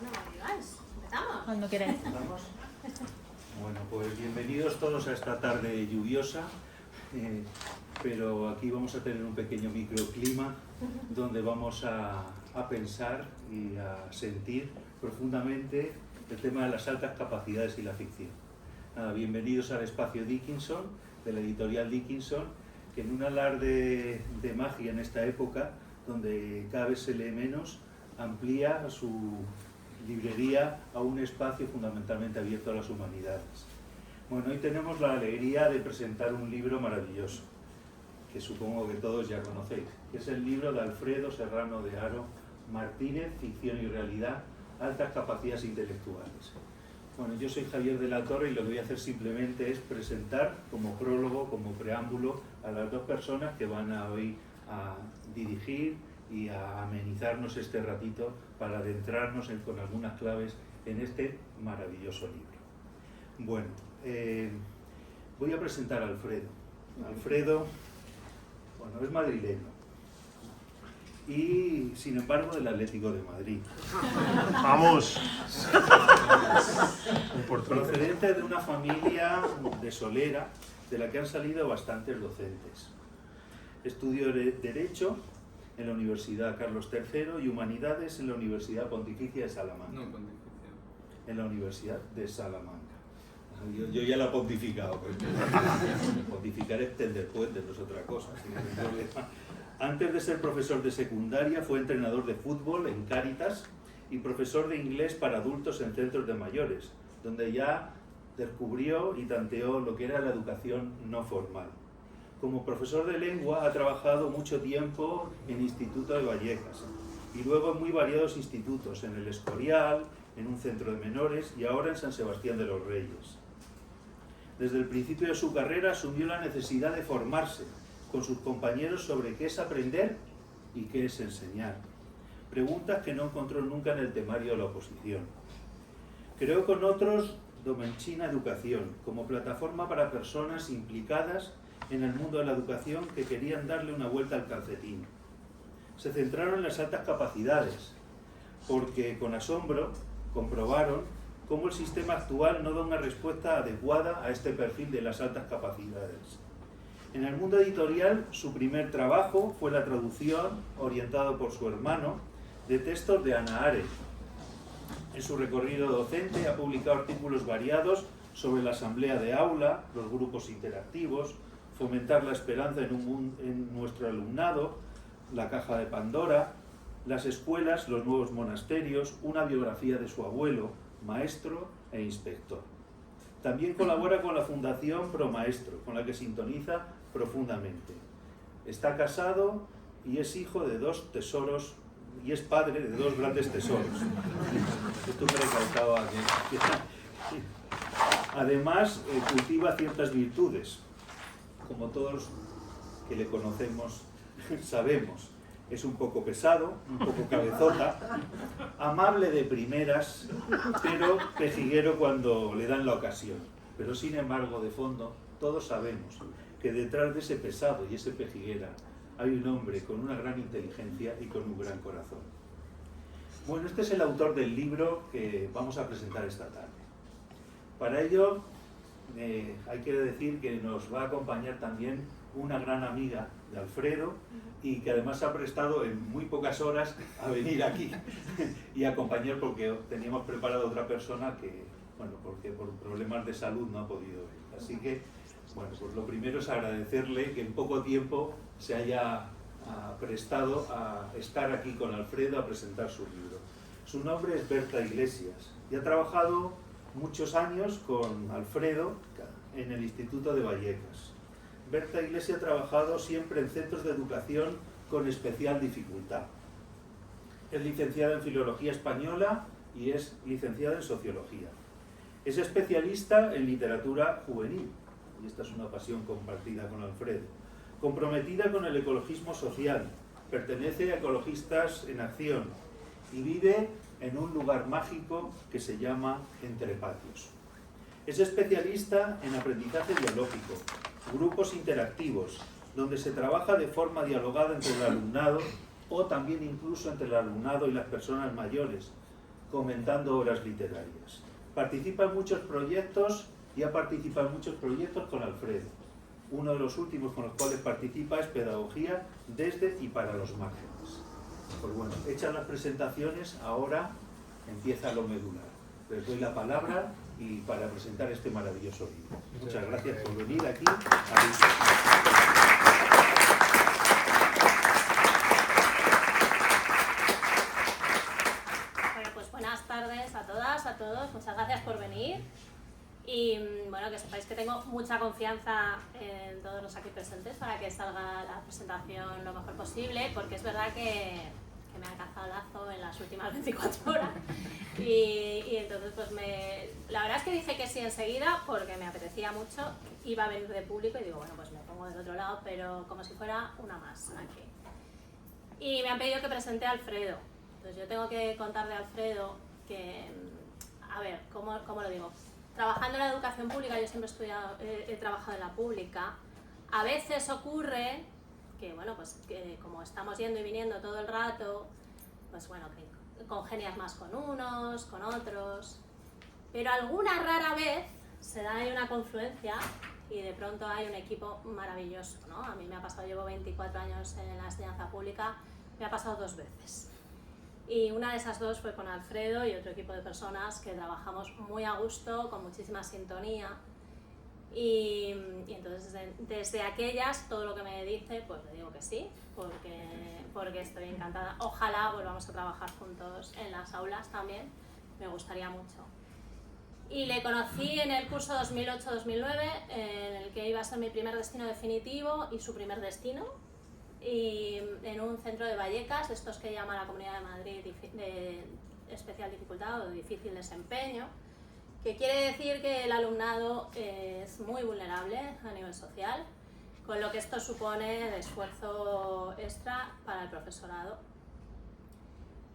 Bueno, digáis, empezamos. Cuando queráis. ¿Empezamos? Bueno, pues bienvenidos todos a esta tarde lluviosa, pero aquí vamos a tener un pequeño microclima donde vamos a pensar y a sentir profundamente el tema de las altas capacidades y la ficción. Nada, bienvenidos al espacio Dickinson, de la editorial Dickinson, que en un alarde de magia en esta época, donde cada vez se lee menos, amplía su librería a un espacio fundamentalmente abierto a las humanidades. Bueno, hoy tenemos la alegría de presentar un libro maravilloso, que supongo que todos ya conocéis, que es el libro de Alfredo Serrano de Haro Martínez, Ficción y Realidad, Altas Capacidades Intelectuales. Bueno, yo soy Javier de la Torre y lo que voy a hacer simplemente es presentar como prólogo, como preámbulo, a las dos personas que van a hoy a dirigir y a amenizarnos este ratito para adentrarnos con algunas claves en este maravilloso libro. Bueno, voy a presentar a Alfredo. Alfredo, bueno, es madrileño y, sin embargo, del Atlético de Madrid. ¡Vamos! Procedente de una familia de Solera, de la que han salido bastantes docentes. Estudió Derecho en la Universidad Carlos III y Humanidades en la Universidad Pontificia de Salamanca. No, Pontificia. En la Universidad de Salamanca. Yo ya la he pontificado. Pues. Pontificar es tender puentes, no es otra cosa. Antes de ser profesor de secundaria, fue entrenador de fútbol en Cáritas y profesor de inglés para adultos en centros de mayores, donde ya descubrió y tanteó lo que era la educación no formal. Como profesor de lengua ha trabajado mucho tiempo en Instituto de Vallecas y luego en muy variados institutos, en el Escorial, en un centro de menores y ahora en San Sebastián de los Reyes. Desde el principio de su carrera asumió la necesidad de formarse con sus compañeros sobre qué es aprender y qué es enseñar. Preguntas que no encontró nunca en el temario de la oposición. Creó con otros Domenchina Educación como plataforma para personas implicadas en el mundo de la educación que querían darle una vuelta al calcetín. Se centraron en las altas capacidades, porque con asombro comprobaron cómo el sistema actual no da una respuesta adecuada a este perfil de las altas capacidades. En el mundo editorial, su primer trabajo fue la traducción, orientado por su hermano, de textos de Hannah Arendt. En su recorrido docente ha publicado artículos variados sobre la asamblea de aula, los grupos interactivos, fomentar la esperanza en nuestro alumnado, la caja de Pandora, las escuelas, los nuevos monasterios, una biografía de su abuelo, maestro e inspector. También colabora con la Fundación Promaestro, con la que sintoniza profundamente. Está casado y es hijo de dos tesoros, y es padre de dos grandes tesoros. Esto me recalcaba aquí. Además, cultiva ciertas virtudes. Como todos que le conocemos sabemos, es un poco pesado, un poco cabezota, amable de primeras, pero pejiguero cuando le dan la ocasión. Pero sin embargo, de fondo, todos sabemos que detrás de ese pesado y ese pejiguera hay un hombre con una gran inteligencia y con un gran corazón. Bueno, este es el autor del libro que vamos a presentar esta tarde. Para ello, hay que decir que nos va a acompañar también una gran amiga de Alfredo y que además se ha prestado en muy pocas horas a venir aquí y acompañar, porque teníamos preparado otra persona que, bueno, porque por problemas de salud no ha podido venir. Así que, bueno, pues lo primero es agradecerle que en poco tiempo se haya prestado a estar aquí con Alfredo a presentar su libro. Su nombre es Berta Iglesias y ha trabajado muchos años con Alfredo en el Instituto de Vallecas. Berta Iglesias ha trabajado siempre en centros de educación con especial dificultad. Es licenciada en Filología Española y es licenciada en Sociología. Es especialista en literatura juvenil, y esta es una pasión compartida con Alfredo. Comprometida con el ecologismo social, pertenece a Ecologistas en Acción y vive en un lugar mágico que se llama Entre Patios. Es especialista en aprendizaje dialógico, grupos interactivos, donde se trabaja de forma dialogada entre el alumnado o también incluso entre el alumnado y las personas mayores, comentando obras literarias. Participa en muchos proyectos y ha participado en muchos proyectos con Alfredo. Uno de los últimos con los cuales participa es Pedagogía desde y para los márgenes. Pues bueno, hechas las presentaciones, ahora empieza lo medular. Les doy la palabra y para presentar este maravilloso libro. Muchas gracias por venir aquí. Bueno, pues buenas tardes a todas, a todos. Muchas gracias por venir. Y bueno, que sepáis que tengo mucha confianza en todos los aquí presentes para que salga la presentación lo mejor posible, porque es verdad que me ha cazado lazo en las últimas 24 horas y entonces pues la verdad es que dije que sí enseguida porque me apetecía mucho, iba a venir de público y digo, bueno, pues me pongo del otro lado, pero como si fuera una más aquí. Y me han pedido que presente a Alfredo, entonces yo tengo que contar de Alfredo que, a ver, ¿cómo lo digo? Trabajando en la educación pública, yo siempre he trabajado en la pública, a veces ocurre que, bueno, pues que como estamos yendo y viniendo todo el rato, pues bueno, que congenias más con unos, con otros, pero alguna rara vez se da ahí una confluencia y de pronto hay un equipo maravilloso, ¿no? A mí me ha pasado, llevo 24 años en la enseñanza pública, me ha pasado 2 veces. Y una de esas 2 fue con Alfredo y otro equipo de personas que trabajamos muy a gusto, con muchísima sintonía. Y entonces desde aquellas, todo lo que me dice, pues le digo que sí, porque estoy encantada. Ojalá volvamos a trabajar juntos en las aulas también, me gustaría mucho. Y le conocí en el curso 2008-2009, en el que iba a ser mi primer destino definitivo y su primer destino, y en un centro de Vallecas, estos que llama la Comunidad de Madrid de especial dificultad o de difícil desempeño, que quiere decir que el alumnado es muy vulnerable a nivel social, con lo que esto supone de esfuerzo extra para el profesorado.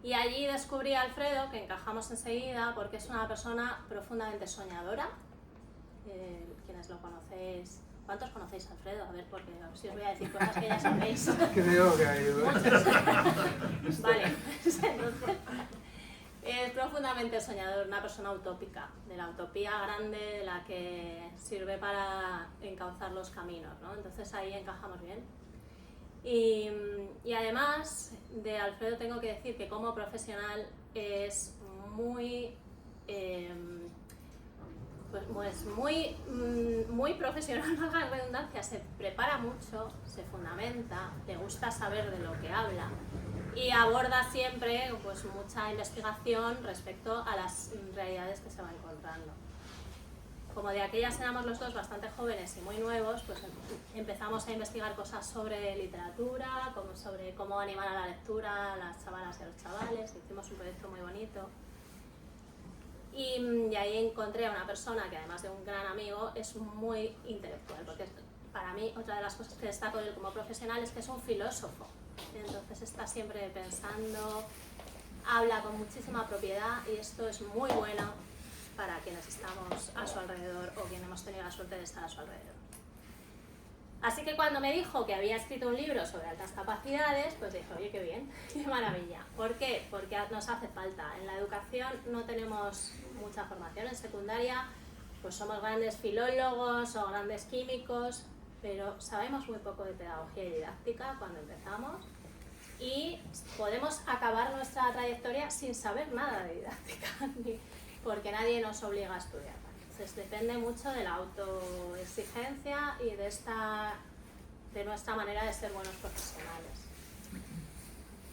Y allí descubrí a Alfredo, que encajamos enseguida, porque es una persona profundamente soñadora. Quienes lo conocéis, ¿cuántos conocéis a Alfredo? A ver, porque si os voy a decir cosas que ya sabéis. Creo que hay, Muchos. Vale, entonces... Es profundamente soñador, una persona utópica, de la utopía grande de la que sirve para encauzar los caminos, ¿no? Entonces ahí encajamos bien. Y además de Alfredo tengo que decir que como profesional es muy profesional, no haga redundancia, se prepara mucho, se fundamenta, le gusta saber de lo que habla y aborda siempre pues mucha investigación respecto a las realidades que se va encontrando. Como de aquellas éramos los 2 bastante jóvenes y muy nuevos, pues empezamos a investigar cosas sobre literatura, sobre cómo animar a la lectura a las chavalas y a los chavales, hicimos un proyecto muy bonito. Y ahí encontré a una persona que además de un gran amigo es muy intelectual, porque para mí otra de las cosas que destaco de él como profesional es que es un filósofo. Entonces está siempre pensando, habla con muchísima propiedad y esto es muy bueno para quienes estamos a su alrededor o quienes hemos tenido la suerte de estar a su alrededor. Así que cuando me dijo que había escrito un libro sobre altas capacidades, pues dije, oye, qué bien, qué maravilla. ¿Por qué? Porque nos hace falta. En la educación no tenemos mucha formación, en secundaria pues somos grandes filólogos o grandes químicos, pero sabemos muy poco de pedagogía y didáctica cuando empezamos y podemos acabar nuestra trayectoria sin saber nada de didáctica, porque nadie nos obliga a estudiar. Entonces depende mucho de la autoexigencia y de nuestra manera de ser buenos profesionales.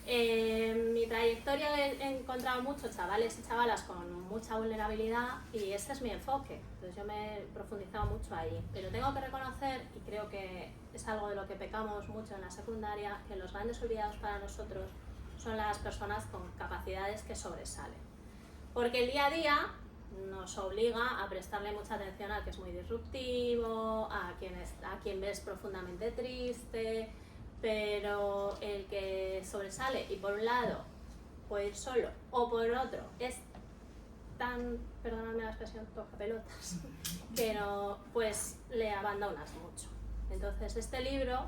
En mi trayectoria he encontrado muchos chavales y chavalas con mucha vulnerabilidad y este es mi enfoque, entonces yo me he profundizado mucho ahí, pero tengo que reconocer, y creo que es algo de lo que pecamos mucho en la secundaria, que los grandes olvidados para nosotros son las personas con capacidades que sobresalen, porque el día a día nos obliga a prestarle mucha atención al que es muy disruptivo, a quien ves profundamente triste, pero el que sobresale y por un lado puede ir solo o por otro es tan, perdonadme la expresión, tocapelotas, que no, pues le abandonas mucho. Entonces este libro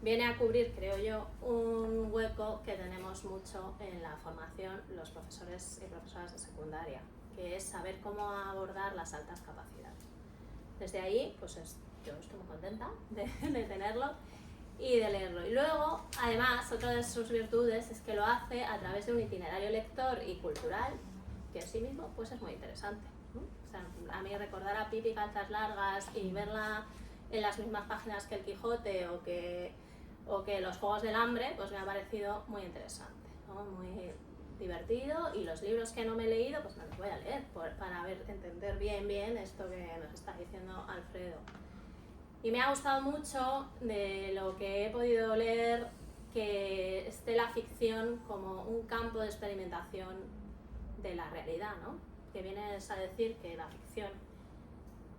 viene a cubrir, creo yo, un hueco que tenemos mucho en la formación los profesores y profesoras de secundaria, que es saber cómo abordar las altas capacidades. Desde ahí, pues yo estoy muy contenta de tenerlo y de leerlo. Y luego, además, otra de sus virtudes es que lo hace a través de un itinerario lector y cultural, que en sí mismo pues es muy interesante, ¿no? O sea, a mí recordar a Pipi Calzas Largas y verla en las mismas páginas que el Quijote o que los Juegos del Hambre, pues me ha parecido muy interesante, ¿no? Muy divertido, y los libros que no me he leído, pues me los voy a leer para entender bien esto que nos está diciendo Alfredo. Y me ha gustado mucho de lo que he podido leer que esté la ficción como un campo de experimentación de la realidad, ¿no? Que vienes a decir que la ficción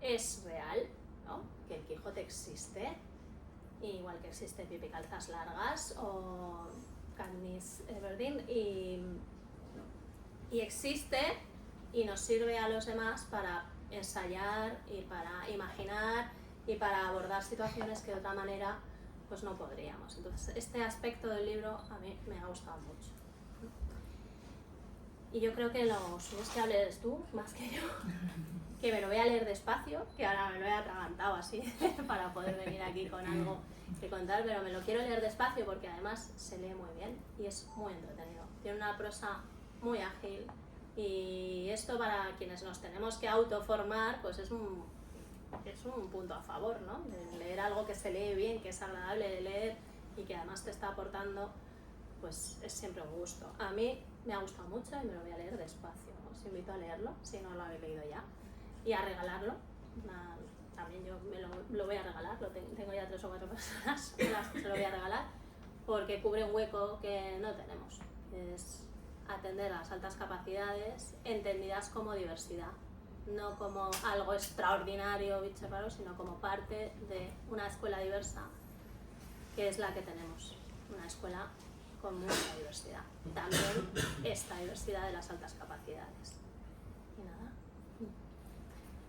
es real, ¿no? Que el Quijote existe, igual que existe Pipi Calzas Largas o Katniss Everdeen, y existe y nos sirve a los demás para ensayar y para imaginar y para abordar situaciones que de otra manera pues no podríamos. Entonces este aspecto del libro a mí me ha gustado mucho. Y yo creo que lo suyo es que hables tú más que yo, que me lo voy a leer despacio, que ahora me lo he atragantado así para poder venir aquí con algo que contar, pero me lo quiero leer despacio porque además se lee muy bien y es muy entretenido. Tiene una prosa muy ágil, y esto para quienes nos tenemos que autoformar pues es un punto a favor, ¿no? De leer algo que se lee bien, que es agradable de leer y que además te está aportando, pues es siempre un gusto. A mí me ha gustado mucho y me lo voy a leer despacio. Os invito a leerlo si no lo habéis leído ya, y a regalarlo. También yo lo voy a regalar, tengo ya 3 o 4 personas a las que se lo voy a regalar, porque cubre un hueco que no tenemos, es atender a las altas capacidades entendidas como diversidad, no como algo extraordinario, bicho raro, sino como parte de una escuela diversa, que es la que tenemos, una escuela con mucha diversidad. También esta diversidad de las altas capacidades. Y nada.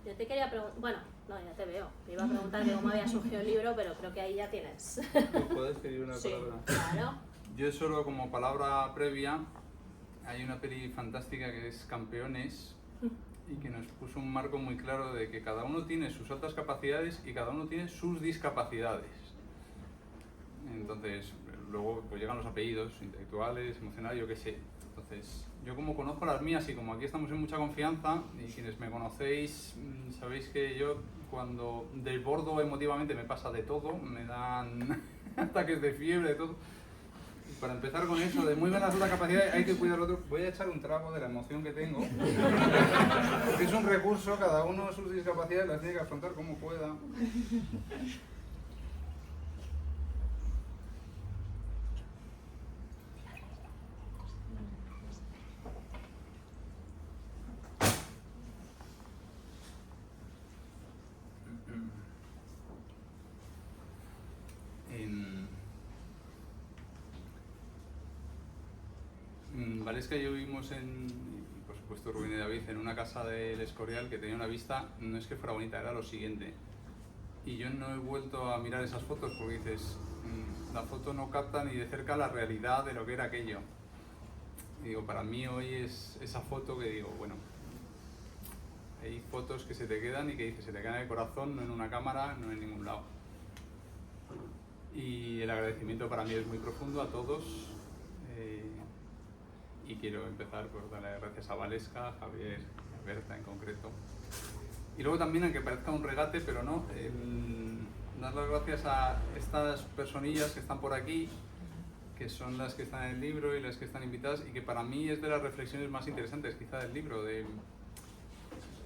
Yo te quería preguntar, bueno, no, ya te veo, me iba a preguntar de cómo había surgido el libro, pero creo que ahí ya tienes. ¿Puedo escribir una palabra? Claro. Yo solo como palabra previa, hay una peli fantástica que es Campeones, y que nos puso un marco muy claro de que cada uno tiene sus altas capacidades y cada uno tiene sus discapacidades. Entonces, luego pues llegan los apellidos intelectuales, emocionales, yo qué sé. Entonces, yo como conozco las mías y como aquí estamos en mucha confianza, y quienes me conocéis sabéis que yo cuando desbordo emotivamente me pasa de todo, me dan ataques de fiebre, de todo. Para empezar con eso, de muy buenas altas capacidades, hay que cuidar lo otro. Voy a echar un trago de la emoción que tengo, porque es un recurso, cada uno sus discapacidades las tiene que afrontar como pueda. Valesca y yo vivimos y por supuesto Rubén y David, en una casa del Escorial que tenía una vista, no es que fuera bonita, era lo siguiente. Y yo no he vuelto a mirar esas fotos porque dices, la foto no capta ni de cerca la realidad de lo que era aquello. Y digo, para mí hoy es esa foto que digo, bueno, hay fotos que se te quedan y que dices, se te quedan en el corazón, no en una cámara, no en ningún lado. Y el agradecimiento para mí es muy profundo a todos. Y quiero empezar por darle gracias a Valesca, a Javier, a Berta en concreto. Y luego también, aunque parezca un regate, pero no, dar las gracias a estas personillas que están por aquí, que son las que están en el libro y las que están invitadas, y que para mí es de las reflexiones más interesantes quizá del libro, de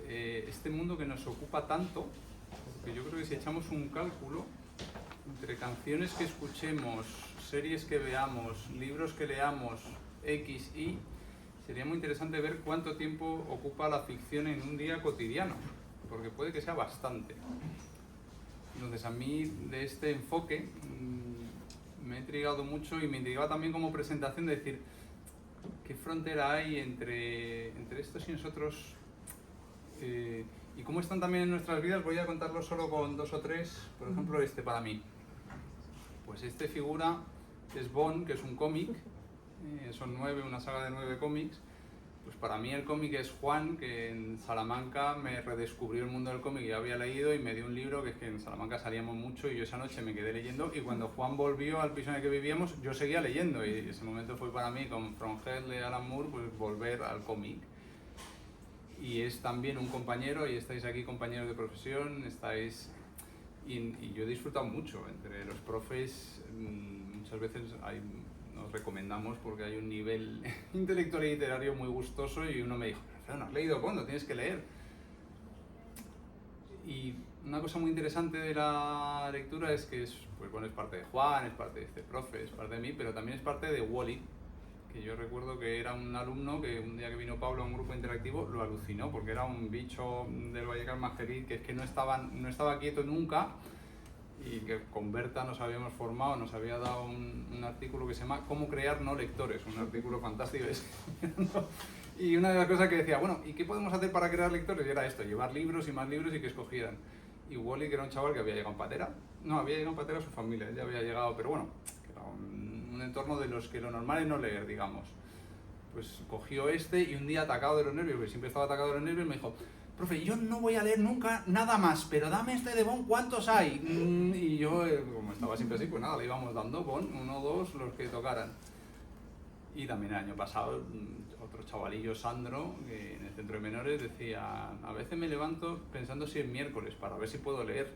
este mundo que nos ocupa tanto, porque yo creo que si echamos un cálculo entre canciones que escuchemos, series que veamos, libros que leamos, X, Y, sería muy interesante ver cuánto tiempo ocupa la ficción en un día cotidiano, porque puede que sea bastante. Entonces a mí de este enfoque me ha intrigado mucho, y me intrigaba también como presentación de decir qué frontera hay entre estos y nosotros, y cómo están también en nuestras vidas. Voy a contarlo solo con 2 o 3, por ejemplo este para mí. Pues este figura es Bond, que es un cómic, son 9, una saga de 9 cómics. Pues para mí el cómic es Juan, que en Salamanca me redescubrió el mundo del cómic, ya había leído y me dio un libro que es que en Salamanca salíamos mucho y yo esa noche me quedé leyendo, y cuando Juan volvió al piso en el que vivíamos yo seguía leyendo, y ese momento fue para mí, con From Hell de Alan Moore, pues volver al cómic. Y es también un compañero, y estáis aquí compañeros de profesión, estáis... Y yo he disfrutado mucho entre los profes, muchas veces nos recomendamos porque hay un nivel intelectual y literario muy gustoso, y uno me dijo, pero no has leído Bond, tienes que leer. Y una cosa muy interesante de la lectura es que es parte de Juan, es parte de este profe, es parte de mí, pero también es parte de Wally, que yo recuerdo que era un alumno que un día que vino Pablo a un grupo interactivo lo alucinó, porque era un bicho del Vallecas Majerit que es que no estaba quieto nunca, y que con Berta nos habíamos formado, nos había dado un artículo que se llama Cómo crear no lectores, un artículo fantástico. Y una de las cosas que decía, bueno, ¿y qué podemos hacer para crear lectores? Y era esto, llevar libros y más libros y que escogieran. Y Wally, que era un chaval que había llegado en patera, había llegado en patera a su familia, él ya había llegado, pero bueno, que era un entorno de los que lo normal es no leer, digamos. Pues cogió este y un día atacado de los nervios, porque siempre estaba atacado de los nervios, me dijo, profe, yo no voy a leer nunca nada más, pero dame este de Bond, ¿cuántos hay? Y yo, como estaba siempre así, pues nada, le íbamos dando Bond, 1 o 2, los que tocaran. Y también el año pasado, otro chavalillo, Sandro, que en el centro de menores, decía, a veces me levanto pensando si es miércoles, para ver si puedo leer.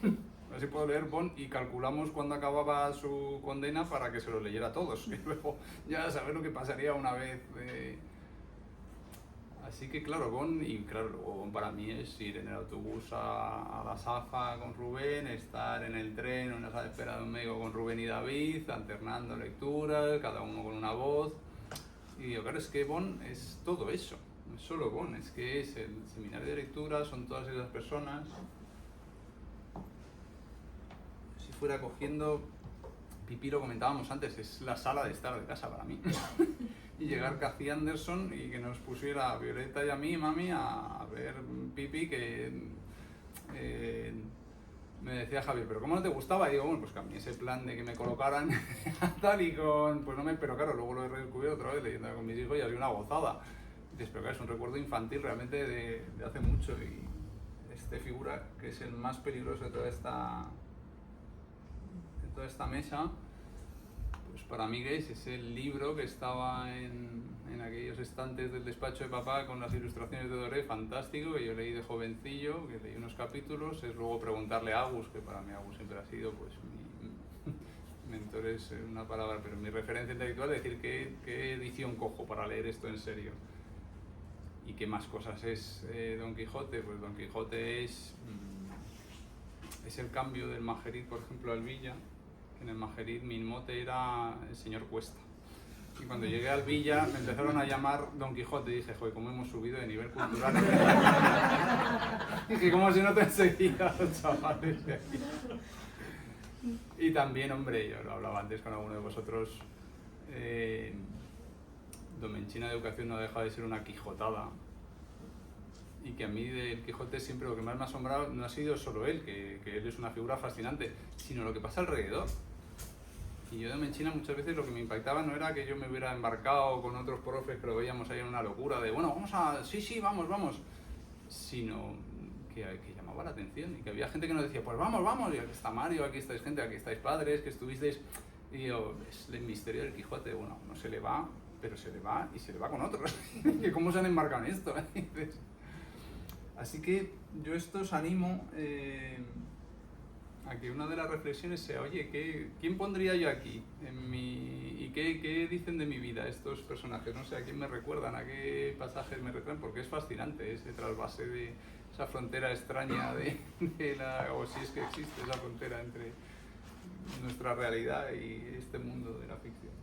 A ver si puedo leer Bond, y calculamos cuándo acababa su condena para que se lo leyera a todos. Y luego ya saber lo que pasaría una vez. Así que claro, Bond, y claro, luego Bond para mí es ir en el autobús a la Safa con Rubén, estar en el tren o en la sala de espera de un médico con Rubén y David, alternando lecturas, cada uno con una voz. Y digo, claro, es que Bond es todo eso, no es solo Bond, es que es el seminario de lectura, son todas esas personas. Si fuera cogiendo, Pipí lo comentábamos antes, es la sala de estar de casa para mí. Y llegar Cathy Anderson y que nos pusiera a Violeta y a mí, mami, a ver Pipi, que me decía Javier, ¿pero cómo no te gustaba? Y digo, bueno, pues que a mí ese plan de que me colocaran tal y con... Pues no me... Pero claro, luego lo he redescubierto otra vez leyendo con mis hijos y ha sido una gozada. Y dices, pero claro, es un recuerdo infantil realmente de hace mucho, y este figura que es el más peligroso de toda esta mesa. Pues para mí Grace es el libro que estaba en aquellos estantes del despacho de papá con las ilustraciones de Doré, fantástico, que yo leí de jovencillo, que leí unos capítulos. Es luego preguntarle a Agus, que para mí Agus siempre ha sido pues mi mentor, es una palabra, pero mi referencia intelectual, es decir, ¿qué edición cojo para leer esto en serio? ¿Y qué más cosas es Don Quijote? Pues Don Quijote es el cambio del Majerit, por ejemplo, al Villa. En el Majerit mi mote era el señor Cuesta. Y cuando llegué al Villa me empezaron a llamar Don Quijote y dije, joder, ¿cómo hemos subido de nivel cultural? Dije, ¿cómo si no te enseguida los chavales de aquí? Y también, hombre, yo lo hablaba antes con alguno de vosotros, Domenchina de Educación no deja de ser una quijotada. Y que a mí del Quijote siempre lo que más me ha asombrado no ha sido solo él, que él es una figura fascinante, sino lo que pasa alrededor. Y yo de Menchina muchas veces lo que me impactaba no era que yo me hubiera embarcado con otros profes que lo veíamos ahí en una locura de, bueno, sí, vamos, sino que llamaba la atención y que había gente que nos decía, pues vamos, y aquí está Mario, aquí estáis gente, aquí estáis padres, que estuvisteis. Y yo, es el misterio del Quijote, bueno, no se le va, pero se le va y se le va con otros. Que ¿cómo se han embarcado en esto? Así que yo os animo a que una de las reflexiones sea, oye, ¿quién pondría yo aquí? ¿Y qué dicen de mi vida estos personajes? No sé, ¿a quién me recuerdan? ¿A qué pasajes me recuerdan? Porque es fascinante ese trasvase de esa frontera extraña o si es que existe esa frontera entre nuestra realidad y este mundo de la ficción.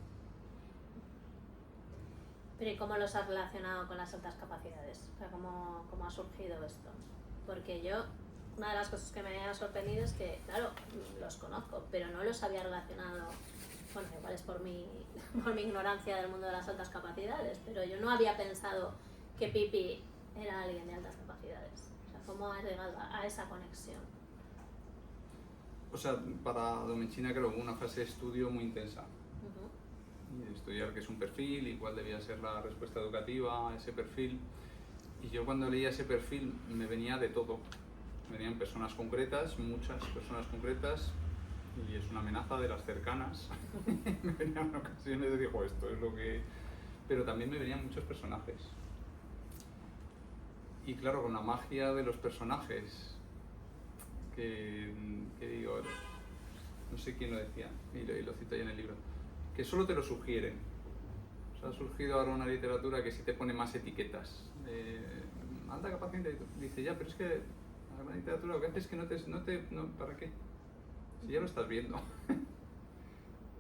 Pero ¿y cómo los has relacionado con las altas capacidades? O sea, ¿cómo ha surgido esto? Porque yo, una de las cosas que me ha sorprendido es que, claro, los conozco, pero no los había relacionado, bueno, igual es por mi ignorancia del mundo de las altas capacidades, pero yo no había pensado que Pipi era alguien de altas capacidades. O sea, ¿cómo has llegado a esa conexión? O sea, para Domechina creo que hubo una fase de estudio muy intensa. Ujú. Y estudiar qué es un perfil y cuál debía ser la respuesta educativa a ese perfil. Y yo cuando leía ese perfil me venía de todo. Me venían personas concretas, muchas personas concretas, y es una amenaza de las cercanas. Me venían en ocasiones de digo, esto es lo que... Pero también me venían muchos personajes. Y claro, con la magia de los personajes, que digo, no sé quién lo decía, y lo cito ahí en el libro, que solo te lo sugieren. O sea, ha surgido ahora una literatura que sí te pone más etiquetas. Alta capacidad intelectual. Dice, ya, pero es que la literatura lo que hace es que ¿para qué? Si ya lo estás viendo.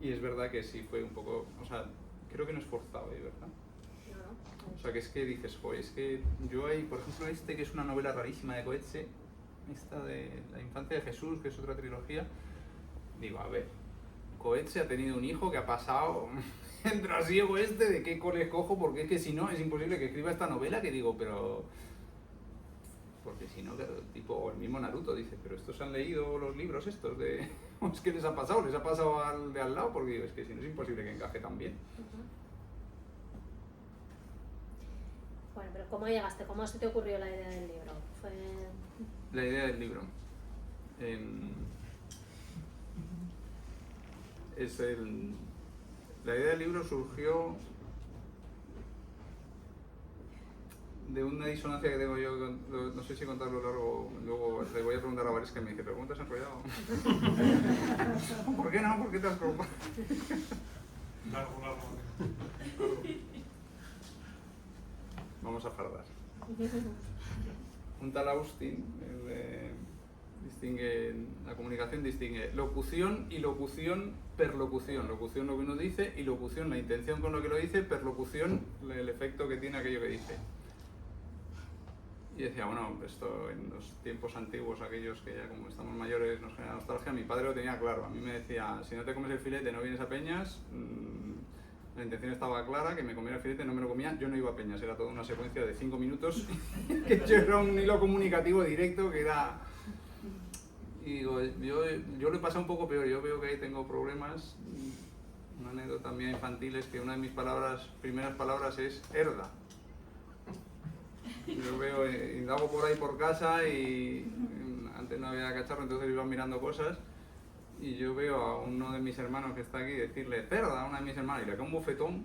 Y es verdad que sí fue un poco, o sea, creo que no es forzado, ¿verdad? No. O sea, que es que dices, joder, es que yo hay, por ejemplo, que es una novela rarísima de Coetzee, esta de La infancia de Jesús, que es otra trilogía, digo, a ver, Coetzee ha tenido un hijo que ha pasado el trasiego de qué cole cojo, porque es que si no, es imposible que escriba esta novela, que digo, pero... Porque si no, tipo, el mismo Naruto dice, pero estos han leído los libros estos de... Es que les ha pasado al de al lado, porque digo, es que si no es imposible que encaje tan bien. Ujú. Bueno, pero ¿cómo llegaste? ¿Cómo se te ocurrió la idea del libro? ¿Fue...? La idea del libro. La idea del libro surgió de una disonancia que tengo yo, no sé si contarlo largo, luego le voy a preguntar a Vares que me dice, ¿preguntas enrollado? ¿Por qué no? ¿Por qué te has preocupado? Largo. Vamos a fardar. Un tal Austin distingue, la comunicación distingue locución y locución perlocución. Locución lo que uno dice y locución la intención con lo que lo dice, perlocución el efecto que tiene aquello que dice. Y decía, bueno, esto en los tiempos antiguos, aquellos que ya como estamos mayores nos genera nostalgia, mi padre lo tenía claro. A mí me decía, si no te comes el filete no vienes a Peñas. La intención estaba clara, que me comiera el filete, no me lo comía, yo no iba a Peñas, era toda una secuencia de 5 minutos, que yo era un hilo comunicativo directo, que era... Y digo, yo lo he pasado un poco peor, yo veo que ahí tengo problemas, una anécdota mía infantil es que una de mis primeras palabras es herda. Yo veo, indago por ahí por casa y antes no había cacharro, entonces iba mirando cosas. Y yo veo a uno de mis hermanos que está aquí decirle cerda a una de mis hermanas y le cae un bofetón.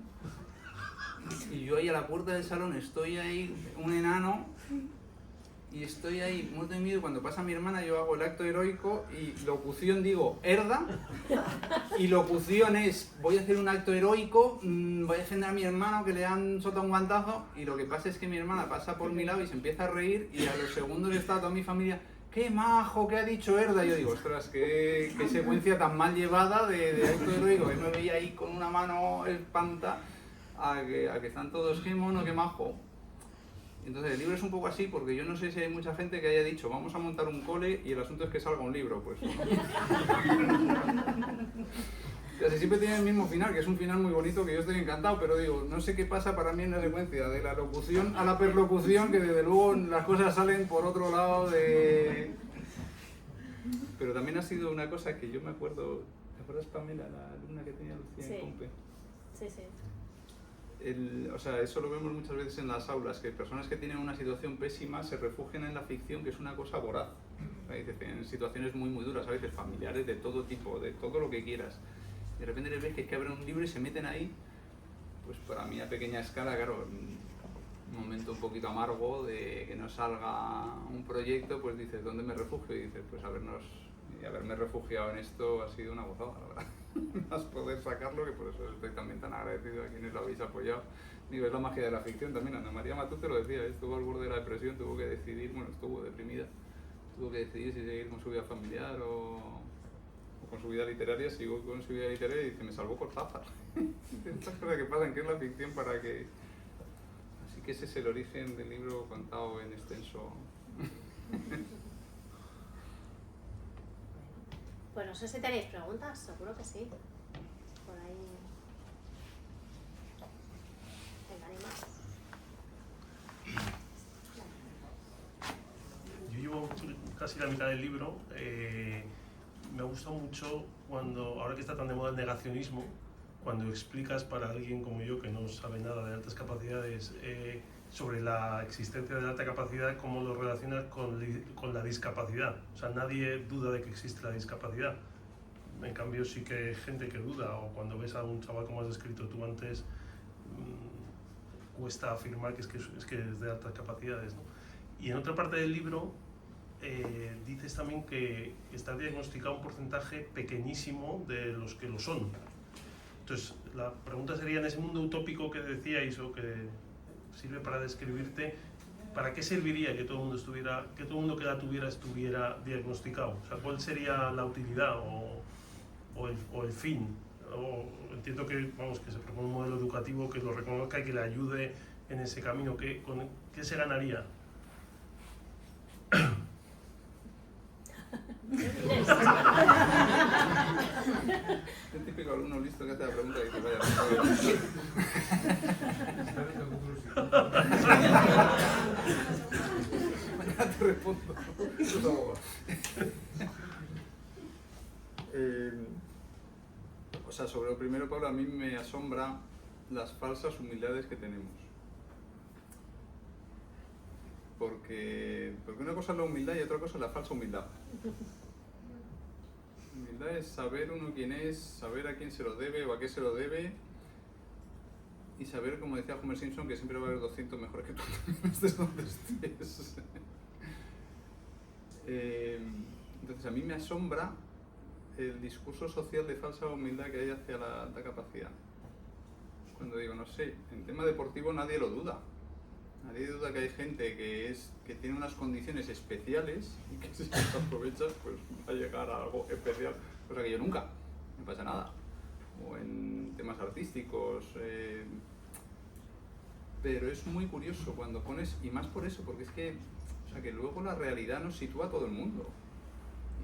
Y yo ahí a la puerta del salón estoy ahí, un enano, y estoy ahí muerto de miedo. Cuando pasa mi hermana yo hago el acto heroico y locución digo herda. Y locución es voy a hacer un acto heroico, voy a defender a mi hermano que le han soltado un guantazo. Y lo que pasa es que mi hermana pasa por mi lado y se empieza a reír y a los segundos está toda mi familia... ¡Qué majo! ¿Qué ha dicho Herda? Y yo digo, ostras, qué secuencia tan mal llevada de acto heroico. Que me veía ahí con una mano espanta a que están todos, qué mono, qué majo. Entonces el libro es un poco así porque yo no sé si hay mucha gente que haya dicho vamos a montar un cole y el asunto es que salga un libro. Pues casi siempre tiene el mismo final, que es un final muy bonito que yo estoy encantado, pero digo, no sé qué pasa para mí en la secuencia, de la locución a la perlocución, que desde luego las cosas salen por otro lado de... Pero también ha sido una cosa que yo me acuerdo, ¿te acuerdas Pamela, la alumna que tenía Lucía en Compe? Sí. O sea, eso lo vemos muchas veces en las aulas, que personas que tienen una situación pésima se refugian en la ficción, que es una cosa voraz. O sea, en situaciones muy duras, a veces familiares, de todo tipo, de todo lo que quieras. De repente les ves que abren un libro y se meten ahí, pues para mí a pequeña escala, claro, un momento un poquito amargo de que no salga un proyecto, pues dices, ¿dónde me refugio? Y dices, pues haberme refugiado en esto ha sido una gozada, la verdad. Más poder sacarlo, que por eso estoy también tan agradecido a quienes lo habéis apoyado. Digo, es la magia de la ficción también. Ana María Matute lo decía, estuvo al borde de la depresión, tuvo que decidir, bueno, estuvo deprimida, tuvo que decidir si seguir con su vida familiar o con su vida literaria. Sigo con su vida literaria y dice, me salvó Cortázar. Estas cosas que pasan, que es la ficción para que... Así que ese es el origen del libro contado en extenso. Pues no sé si tenéis preguntas, seguro que sí. Por ahí... Venga, animaos. Yo llevo casi la mitad del libro. me ha gustado mucho cuando, ahora que está tan de moda el negacionismo, cuando explicas para alguien como yo que no sabe nada de altas capacidades sobre la existencia de la alta capacidad, cómo lo relacionas con la discapacidad. O sea, nadie duda de que existe la discapacidad. En cambio, sí que hay gente que duda, o cuando ves a un chaval como has descrito tú antes, cuesta afirmar que es de altas capacidades, ¿no? Y en otra parte del libro dices también que está diagnosticado un porcentaje pequeñísimo de los que lo son. Entonces, la pregunta sería, en ese mundo utópico que decíais, o que sirve para describirte, ¿para qué serviría que todo el mundo que la tuviera estuviera diagnosticado? O sea, ¿cuál sería la utilidad o el fin? Entiendo que, vamos, que se propone un modelo educativo que lo reconozca y que le ayude en ese camino. ¿Qué se ganaría? El típico alumno listo que hace la pregunta y dice, vaya, mañana te respondo. O sea, sobre lo primero, Pablo, a mí me asombra las falsas humildades que tenemos. Porque una cosa es la humildad y otra cosa es la falsa humildad. Humildad es saber uno quién es, saber a quién se lo debe o a qué se lo debe, y saber, como decía Homer Simpson, que siempre va a haber 200 mejores que tú, estés donde estés. Entonces a mí me asombra el discurso social de falsa humildad que hay hacia la alta capacidad. Cuando digo, no sé, en tema deportivo nadie lo duda. Nadie duda que hay gente que tiene unas condiciones especiales y que si las aprovechas pues va a llegar a algo especial, cosa que yo nunca, no pasa nada. O en temas artísticos, pero es muy curioso cuando pones, y más por eso, porque es que, o sea, que luego la realidad nos sitúa a todo el mundo.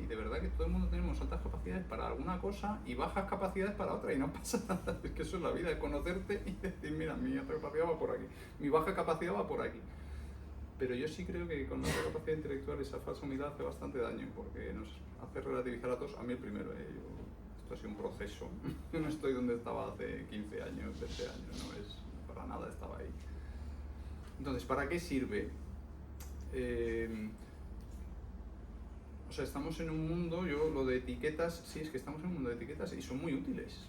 Y de verdad que todo el mundo tenemos altas capacidades para alguna cosa y bajas capacidades para otra, y no pasa nada. Es que eso es la vida, es conocerte y decir, mira, mi alta capacidad va por aquí, mi baja capacidad va por aquí. Pero yo sí creo que con la alta capacidad intelectual esa falsa humildad hace bastante daño, porque nos hace relativizar a todos. A mí el primero, esto ha sido un proceso. Yo no estoy donde estaba hace 15 años, 20 años, no es para nada, estaba ahí. Entonces, ¿para qué sirve? O sea, estamos en un mundo, yo lo de etiquetas, sí, es que estamos en un mundo de etiquetas y son muy útiles.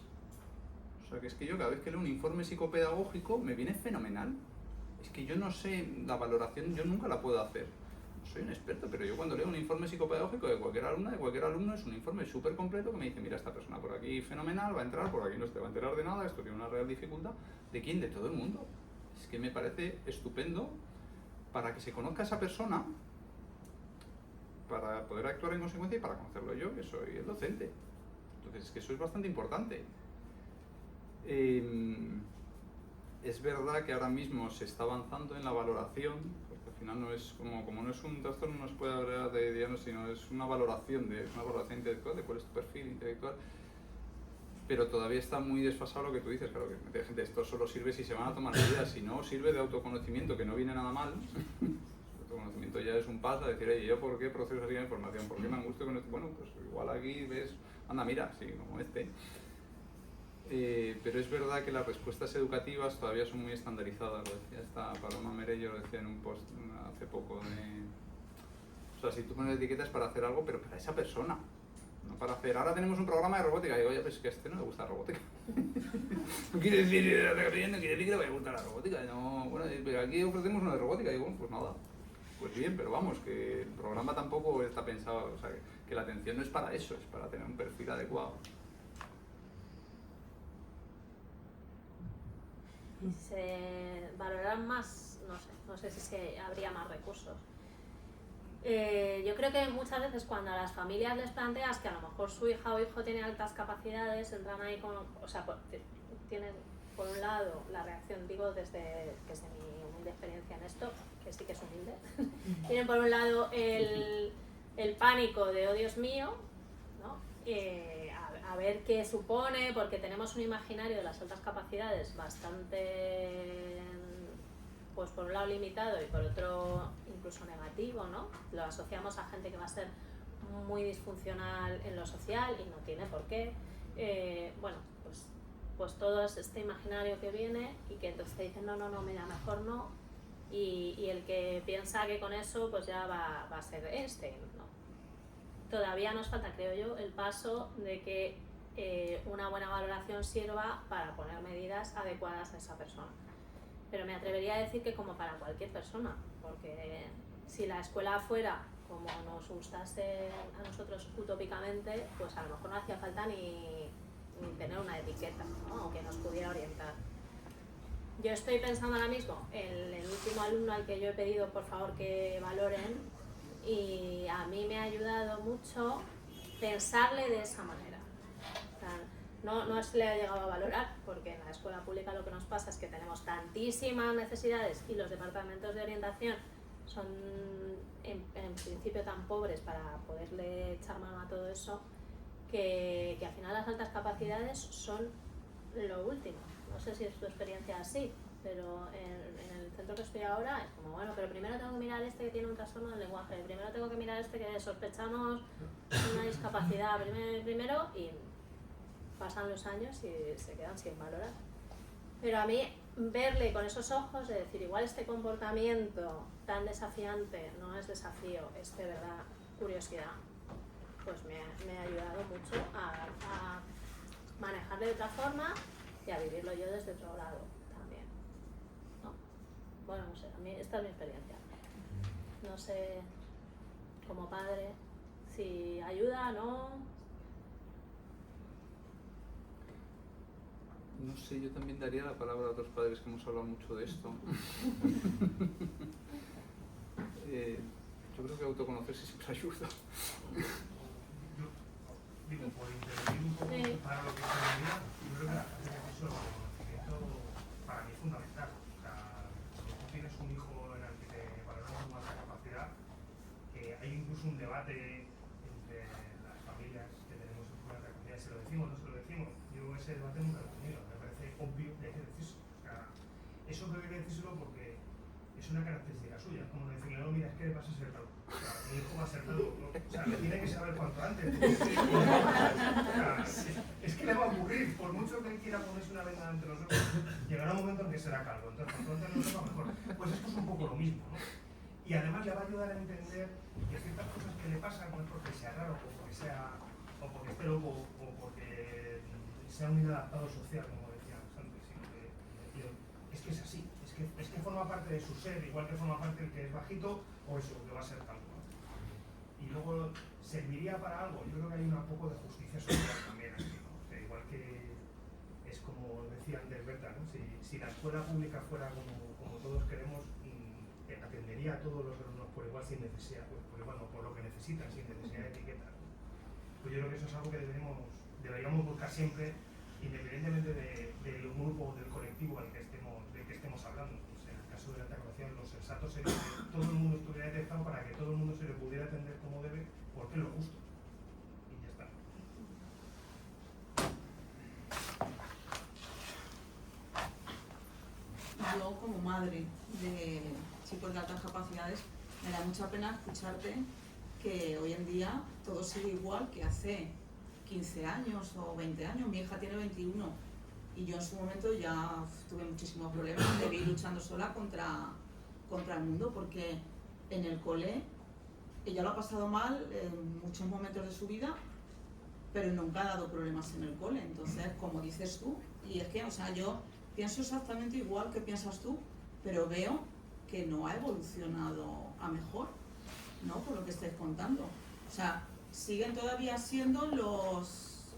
O sea, que es que yo cada vez que leo un informe psicopedagógico me viene fenomenal. Es que yo no sé, la valoración yo nunca la puedo hacer. No soy un experto, pero yo cuando leo un informe psicopedagógico de cualquier alumna, de cualquier alumno, es un informe súper completo que me dice, mira, esta persona por aquí fenomenal, va a entrar, por aquí no se va a enterar de nada, esto tiene una real dificultad. ¿De quién? De todo el mundo. Es que me parece estupendo para que se conozca a esa persona, para poder actuar en consecuencia y para conocerlo yo, que soy el docente. Entonces, es que eso es bastante importante. Es verdad que ahora mismo se está avanzando en la valoración, porque al final no es como no es un trastorno, no se puede hablar de diagnóstico, sino es una valoración intelectual, de cuál es tu perfil intelectual, pero todavía está muy desfasado lo que tú dices, claro, que gente, esto solo sirve si se van a tomar medidas, si no sirve de autoconocimiento, que no viene nada mal. Conocimiento ya es un paso a decir, oye, ¿yo por qué proceso así la información? ¿Por qué me angustio con esto? Bueno, pues igual aquí ves, anda, mira, sí, como este. Pero es verdad que las respuestas educativas todavía son muy estandarizadas, lo decía esta Paloma Merello, lo decía en un post hace poco. O sea, si tú pones etiquetas para hacer algo, pero para esa persona, no para hacer, ahora tenemos un programa de robótica, y digo, oye, pues es que a este no le gusta la robótica. No quiere decir que le vaya a gustar la robótica, no, bueno, aquí ofrecemos una de robótica, y digo, bueno, pues nada. Pues bien, pero vamos, que el programa tampoco está pensado, o sea, que la atención no es para eso, es para tener un perfil adecuado. Y se valoran más, no sé si es que habría más recursos. Yo creo que muchas veces cuando a las familias les planteas que a lo mejor su hija o hijo tiene altas capacidades, entran ahí con, o sea, tienen por un lado la reacción, digo desde mi humilde experiencia en esto, que sí que es humilde, tienen por un lado el pánico de, oh Dios mío, ¿no? A ver qué supone, porque tenemos un imaginario de las altas capacidades bastante, pues por un lado limitado y por otro incluso negativo, ¿no? Lo asociamos a gente que va a ser muy disfuncional en lo social y no tiene por qué. Bueno, pues todo es este imaginario que viene y que entonces te dicen no, mira, mejor no. Y el que piensa que con eso pues ya va a ser Einstein, ¿no? Todavía nos falta, creo yo, el paso de que una buena valoración sirva para poner medidas adecuadas a esa persona. Pero me atrevería a decir que como para cualquier persona, porque si la escuela fuera como nos gustase a nosotros utópicamente, pues a lo mejor no hacía falta ni tener una etiqueta, ¿no? O que nos pudiera orientar. Yo estoy pensando ahora mismo en el último alumno al que yo he pedido por favor que valoren, y a mí me ha ayudado mucho pensarle de esa manera. O sea, no se le ha llegado a valorar, porque en la escuela pública lo que nos pasa es que tenemos tantísimas necesidades y los departamentos de orientación son en principio tan pobres para poderle echar mano a todo eso, que al final las altas capacidades son lo último. No sé si es tu experiencia así, pero en el centro que estoy ahora es como, bueno, pero primero tengo que mirar este que tiene un trastorno del lenguaje, primero tengo que mirar este que sospechamos una discapacidad, primero, y pasan los años y se quedan sin valorar. Pero a mí verle con esos ojos, de decir, igual este comportamiento tan desafiante no es desafío, es de verdad curiosidad, pues me ha ayudado mucho a manejarle de otra forma y a vivirlo yo desde otro lado también, ¿no? Bueno, no sé, a mí esta es mi experiencia. No sé, como padre, si ayuda, ¿no? No sé, yo también daría la palabra a otros padres que hemos hablado mucho de esto. Yo creo que autoconocerse siempre ayuda. Digo, por intervenir un poco para lo que se debería, yo creo que la parte de eso, el conocimiento para mí es fundamental. O sea, si tú tienes un hijo en el que te valoramos más la capacidad, hay incluso un debate entre las familias que tenemos en fuera de la comunidad, se lo decimos, no se lo decimos. Yo ese debate nunca lo he tenido, me parece obvio que hay que decirlo. O sea, eso creo que hay que decirlo porque es una característica suya, es como decirle, no, mira, es que vas a ser todo. O sea, mi hijo va a ser todo, ¿no? O sea, le tiene que saber cuanto antes. Es que le va a ocurrir, por mucho que él quiera ponerse una venda entre los ojos, llegará un momento en que será calvo, entonces cuanto antes lo sepa mejor. Pues esto es un poco lo mismo, ¿no? Y además le va a ayudar a entender que ciertas cosas que le pasan no es porque sea raro, o porque esté loco, o porque sea un inadaptado social, como decíamos antes, sino que es que es así, es que forma parte de su ser, igual que forma parte el que es bajito, o eso, que va a ser calvo. Y luego serviría para algo. Yo creo que hay un poco de justicia social también aquí, ¿no? O sea, igual que es como decía antes Berta, ¿no? Si la escuela pública fuera como todos queremos, atendería a todos los alumnos por igual sin necesidad, pues por igual no, por lo que necesitan, sin necesidad de etiquetas. Pues yo creo que eso es algo que deberíamos buscar siempre, independientemente del grupo o del colectivo del que estemos hablando. O sea, en el caso de la integración, lo sensato sería que todo el mundo estuviera detectado para que todo el mundo se le pudiera atender como debe, porque es lo justo. Y ya está. Yo, como madre de chicos de altas capacidades, me da mucha pena escucharte que hoy en día todo sigue igual que hace 15 años o 20 años. Mi hija tiene 21 y yo en su momento ya tuve muchísimos problemas. Debí ir luchando sola contra el mundo, porque en el cole ella lo ha pasado mal en muchos momentos de su vida, pero nunca ha dado problemas en el cole. Entonces, como dices tú, y es que, o sea, yo pienso exactamente igual que piensas tú, pero veo que no ha evolucionado a mejor, ¿no? Por lo que estáis contando. O sea, siguen todavía siendo los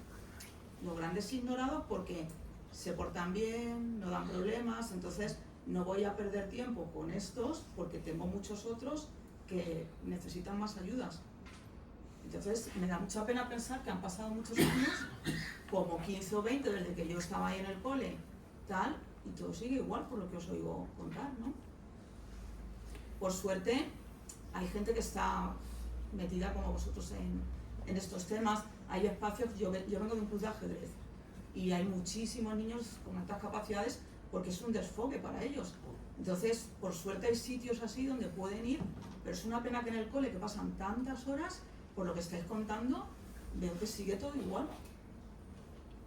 grandes ignorados porque se portan bien, no dan problemas, entonces no voy a perder tiempo con estos porque tengo muchos otros que necesitan más ayudas. Entonces me da mucha pena pensar que han pasado muchos años, como 15 o 20 desde que yo estaba ahí en el cole, tal, y todo sigue igual por lo que os oigo contar, ¿no? Por suerte hay gente que está metida como vosotros en estos temas, hay espacios, yo vengo de un club de ajedrez y hay muchísimos niños con altas capacidades porque es un desfogue para ellos. Entonces, por suerte hay sitios así donde pueden ir, pero es una pena que en el cole que pasan tantas horas por lo que estáis contando, veo que sigue todo igual.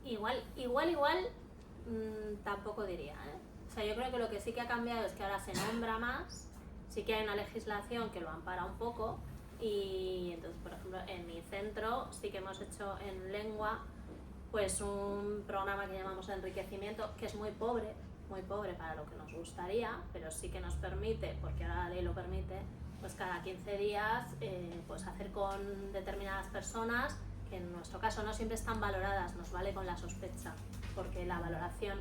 Igual, tampoco diría, ¿eh? O sea, yo creo que lo que sí que ha cambiado es que ahora se nombra más, sí que hay una legislación que lo ampara un poco, y entonces, por ejemplo, en mi centro sí que hemos hecho en lengua pues un programa que llamamos de enriquecimiento, que es muy pobre para lo que nos gustaría, pero sí que nos permite, porque ahora la ley lo permite, pues cada 15 días pues hacer con determinadas personas, que en nuestro caso no siempre están valoradas, nos vale con la sospecha, porque la valoración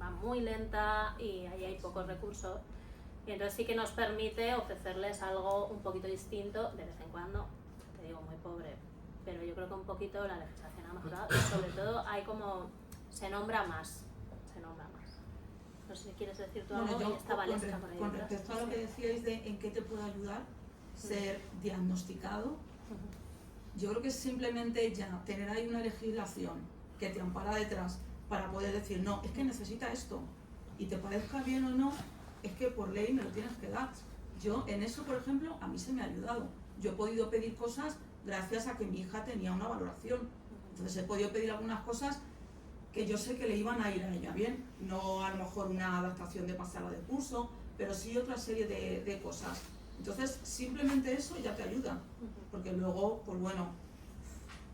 va muy lenta y ahí hay pocos recursos, y entonces sí que nos permite ofrecerles algo un poquito distinto de vez en cuando, te digo muy pobre, pero yo creo que un poquito la legislación ha mejorado y sobre todo hay como, se nombra más. No sé si quieres decir tú algo, y está Valesca por ahí con detrás. respecto a lo que decíais de en qué te puede ayudar ser diagnosticado, yo creo que es simplemente ya tener ahí una legislación que te ampara detrás para poder decir, no, es que necesita esto, y te parezca bien o no, es que por ley me lo tienes que dar. Yo en eso, por ejemplo, a mí se me ha ayudado. Yo he podido pedir cosas gracias a que mi hija tenía una valoración. Entonces he podido pedir algunas cosas que yo sé que le iban a ir a ella bien, no a lo mejor una adaptación de pasada de curso, pero sí otra serie de cosas. Entonces simplemente eso ya te ayuda, porque luego, pues bueno,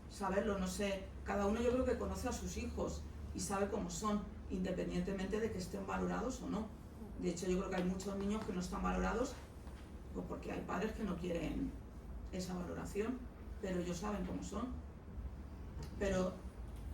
saberlo, no sé, cada uno yo creo que conoce a sus hijos y sabe cómo son, independientemente de que estén valorados o no. De hecho, yo creo que hay muchos niños que no están valorados pues porque hay padres que no quieren esa valoración, pero ellos saben cómo son. Pero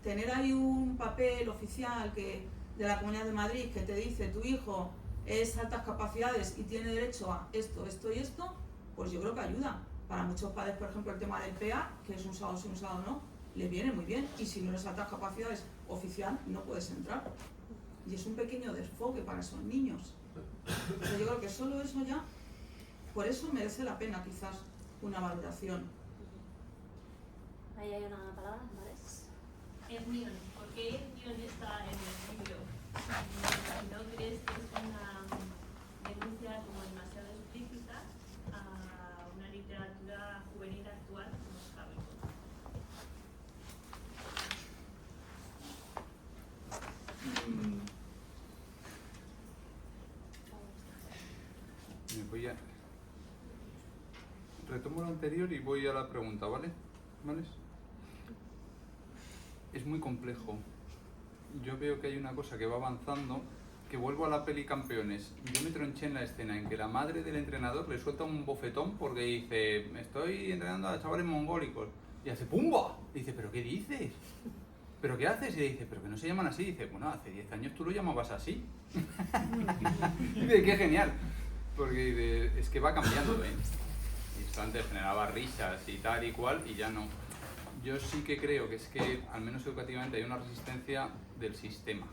tener ahí un papel oficial de la Comunidad de Madrid que te dice tu hijo es altas capacidades y tiene derecho a esto, esto y esto, pues yo creo que ayuda. Para muchos padres, por ejemplo, el tema del PA, que es un sábado sí, un sábado no, les viene muy bien. Y si no eres altas capacidades oficial, no puedes entrar. Y es un pequeño desfogue para esos niños. Pero yo creo que solo eso ya, por eso merece la pena quizás una valoración. Ahí hay una palabra, ¿vale? Hermione, ¿por qué Hermione está en el libro? ¿No crees que es una denuncia como demasiado explícita a una literatura juvenil actual como es Harry Potter? Retomo lo anterior y voy a la pregunta, ¿vale? Es muy complejo. Yo veo que hay una cosa que va avanzando, que vuelvo a la peli Campeones. Yo me tronché en la escena en que la madre del entrenador le suelta un bofetón porque dice, me estoy entrenando a chavales mongólicos. Y hace ¡pumba! Y dice, ¿pero qué dices? ¿Pero qué haces? Y le dice, ¿pero que no se llaman así? Y dice, bueno, hace 10 años tú lo llamabas así. Y dice, qué genial. Porque dice, es que va cambiando, ¿eh? Y esto antes generaba risas y tal y cual, y ya no. Yo sí que creo que es que, al menos educativamente, hay una resistencia del sistema.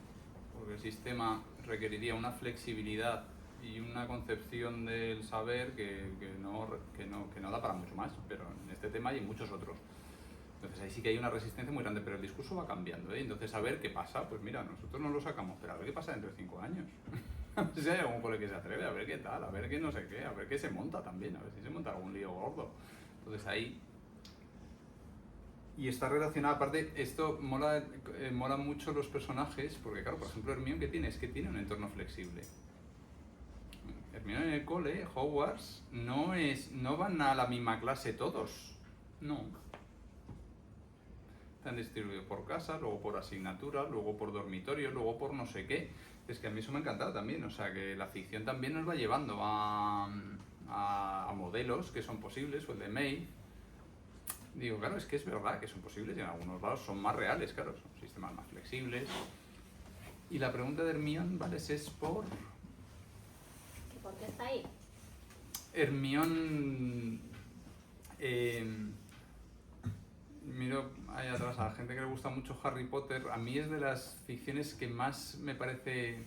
Porque el sistema requeriría una flexibilidad y una concepción del saber que no da para mucho más, pero en este tema y en muchos otros. Entonces ahí sí que hay una resistencia muy grande, pero el discurso va cambiando, ¿eh? Entonces a ver qué pasa, pues mira, nosotros no lo sacamos, pero a ver qué pasa dentro de 5 años. A ver si hay algún cole que se atreve, a ver qué tal, a ver qué no sé qué, a ver qué se monta también, a ver si se monta algún lío gordo. Entonces ahí... Y está relacionado, aparte, esto mola mucho los personajes, porque claro, por ejemplo, Hermione, ¿qué tiene? Es que tiene un entorno flexible. Hermione en el cole, Hogwarts, no van a la misma clase todos, no. Están distribuidos por casa, luego por asignatura, luego por dormitorio, luego por no sé qué. Es que a mí eso me ha encantado también, o sea, que la ficción también nos va llevando a modelos que son posibles, o el de May. Digo, claro, es que es verdad que son posibles y en algunos lados son más reales, claro, son sistemas más flexibles. Y la pregunta de Hermione, ¿vale? Es por... ¿Por qué está ahí? Hermione... miro ahí atrás a la gente que le gusta mucho Harry Potter. A mí es de las ficciones que más me parece...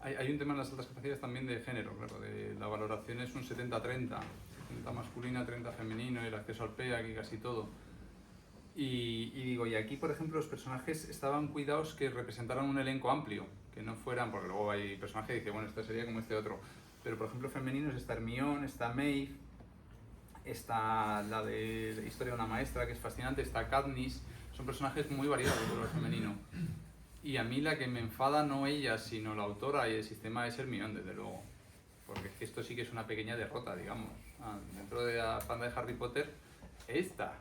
Hay un tema en las altas capacidades también de género, claro, de la valoración es un 70-30. 30 masculina, 30 femenino, y el acceso al PEA, aquí casi todo. Y digo, y aquí, por ejemplo, los personajes estaban cuidados que representaran un elenco amplio, que no fueran, porque luego hay personajes que dicen, bueno, este sería como este otro. Pero, por ejemplo, femeninos está Hermione, está Maeve, Está la de la historia de una maestra, que es fascinante. Está Katniss. Son personajes muy variados de color femenino. Y a mí la que me enfada no ella, sino la autora y el sistema es Hermione, desde luego. Porque es que esto sí que es una pequeña derrota, digamos. Dentro de la banda de Harry Potter, esta.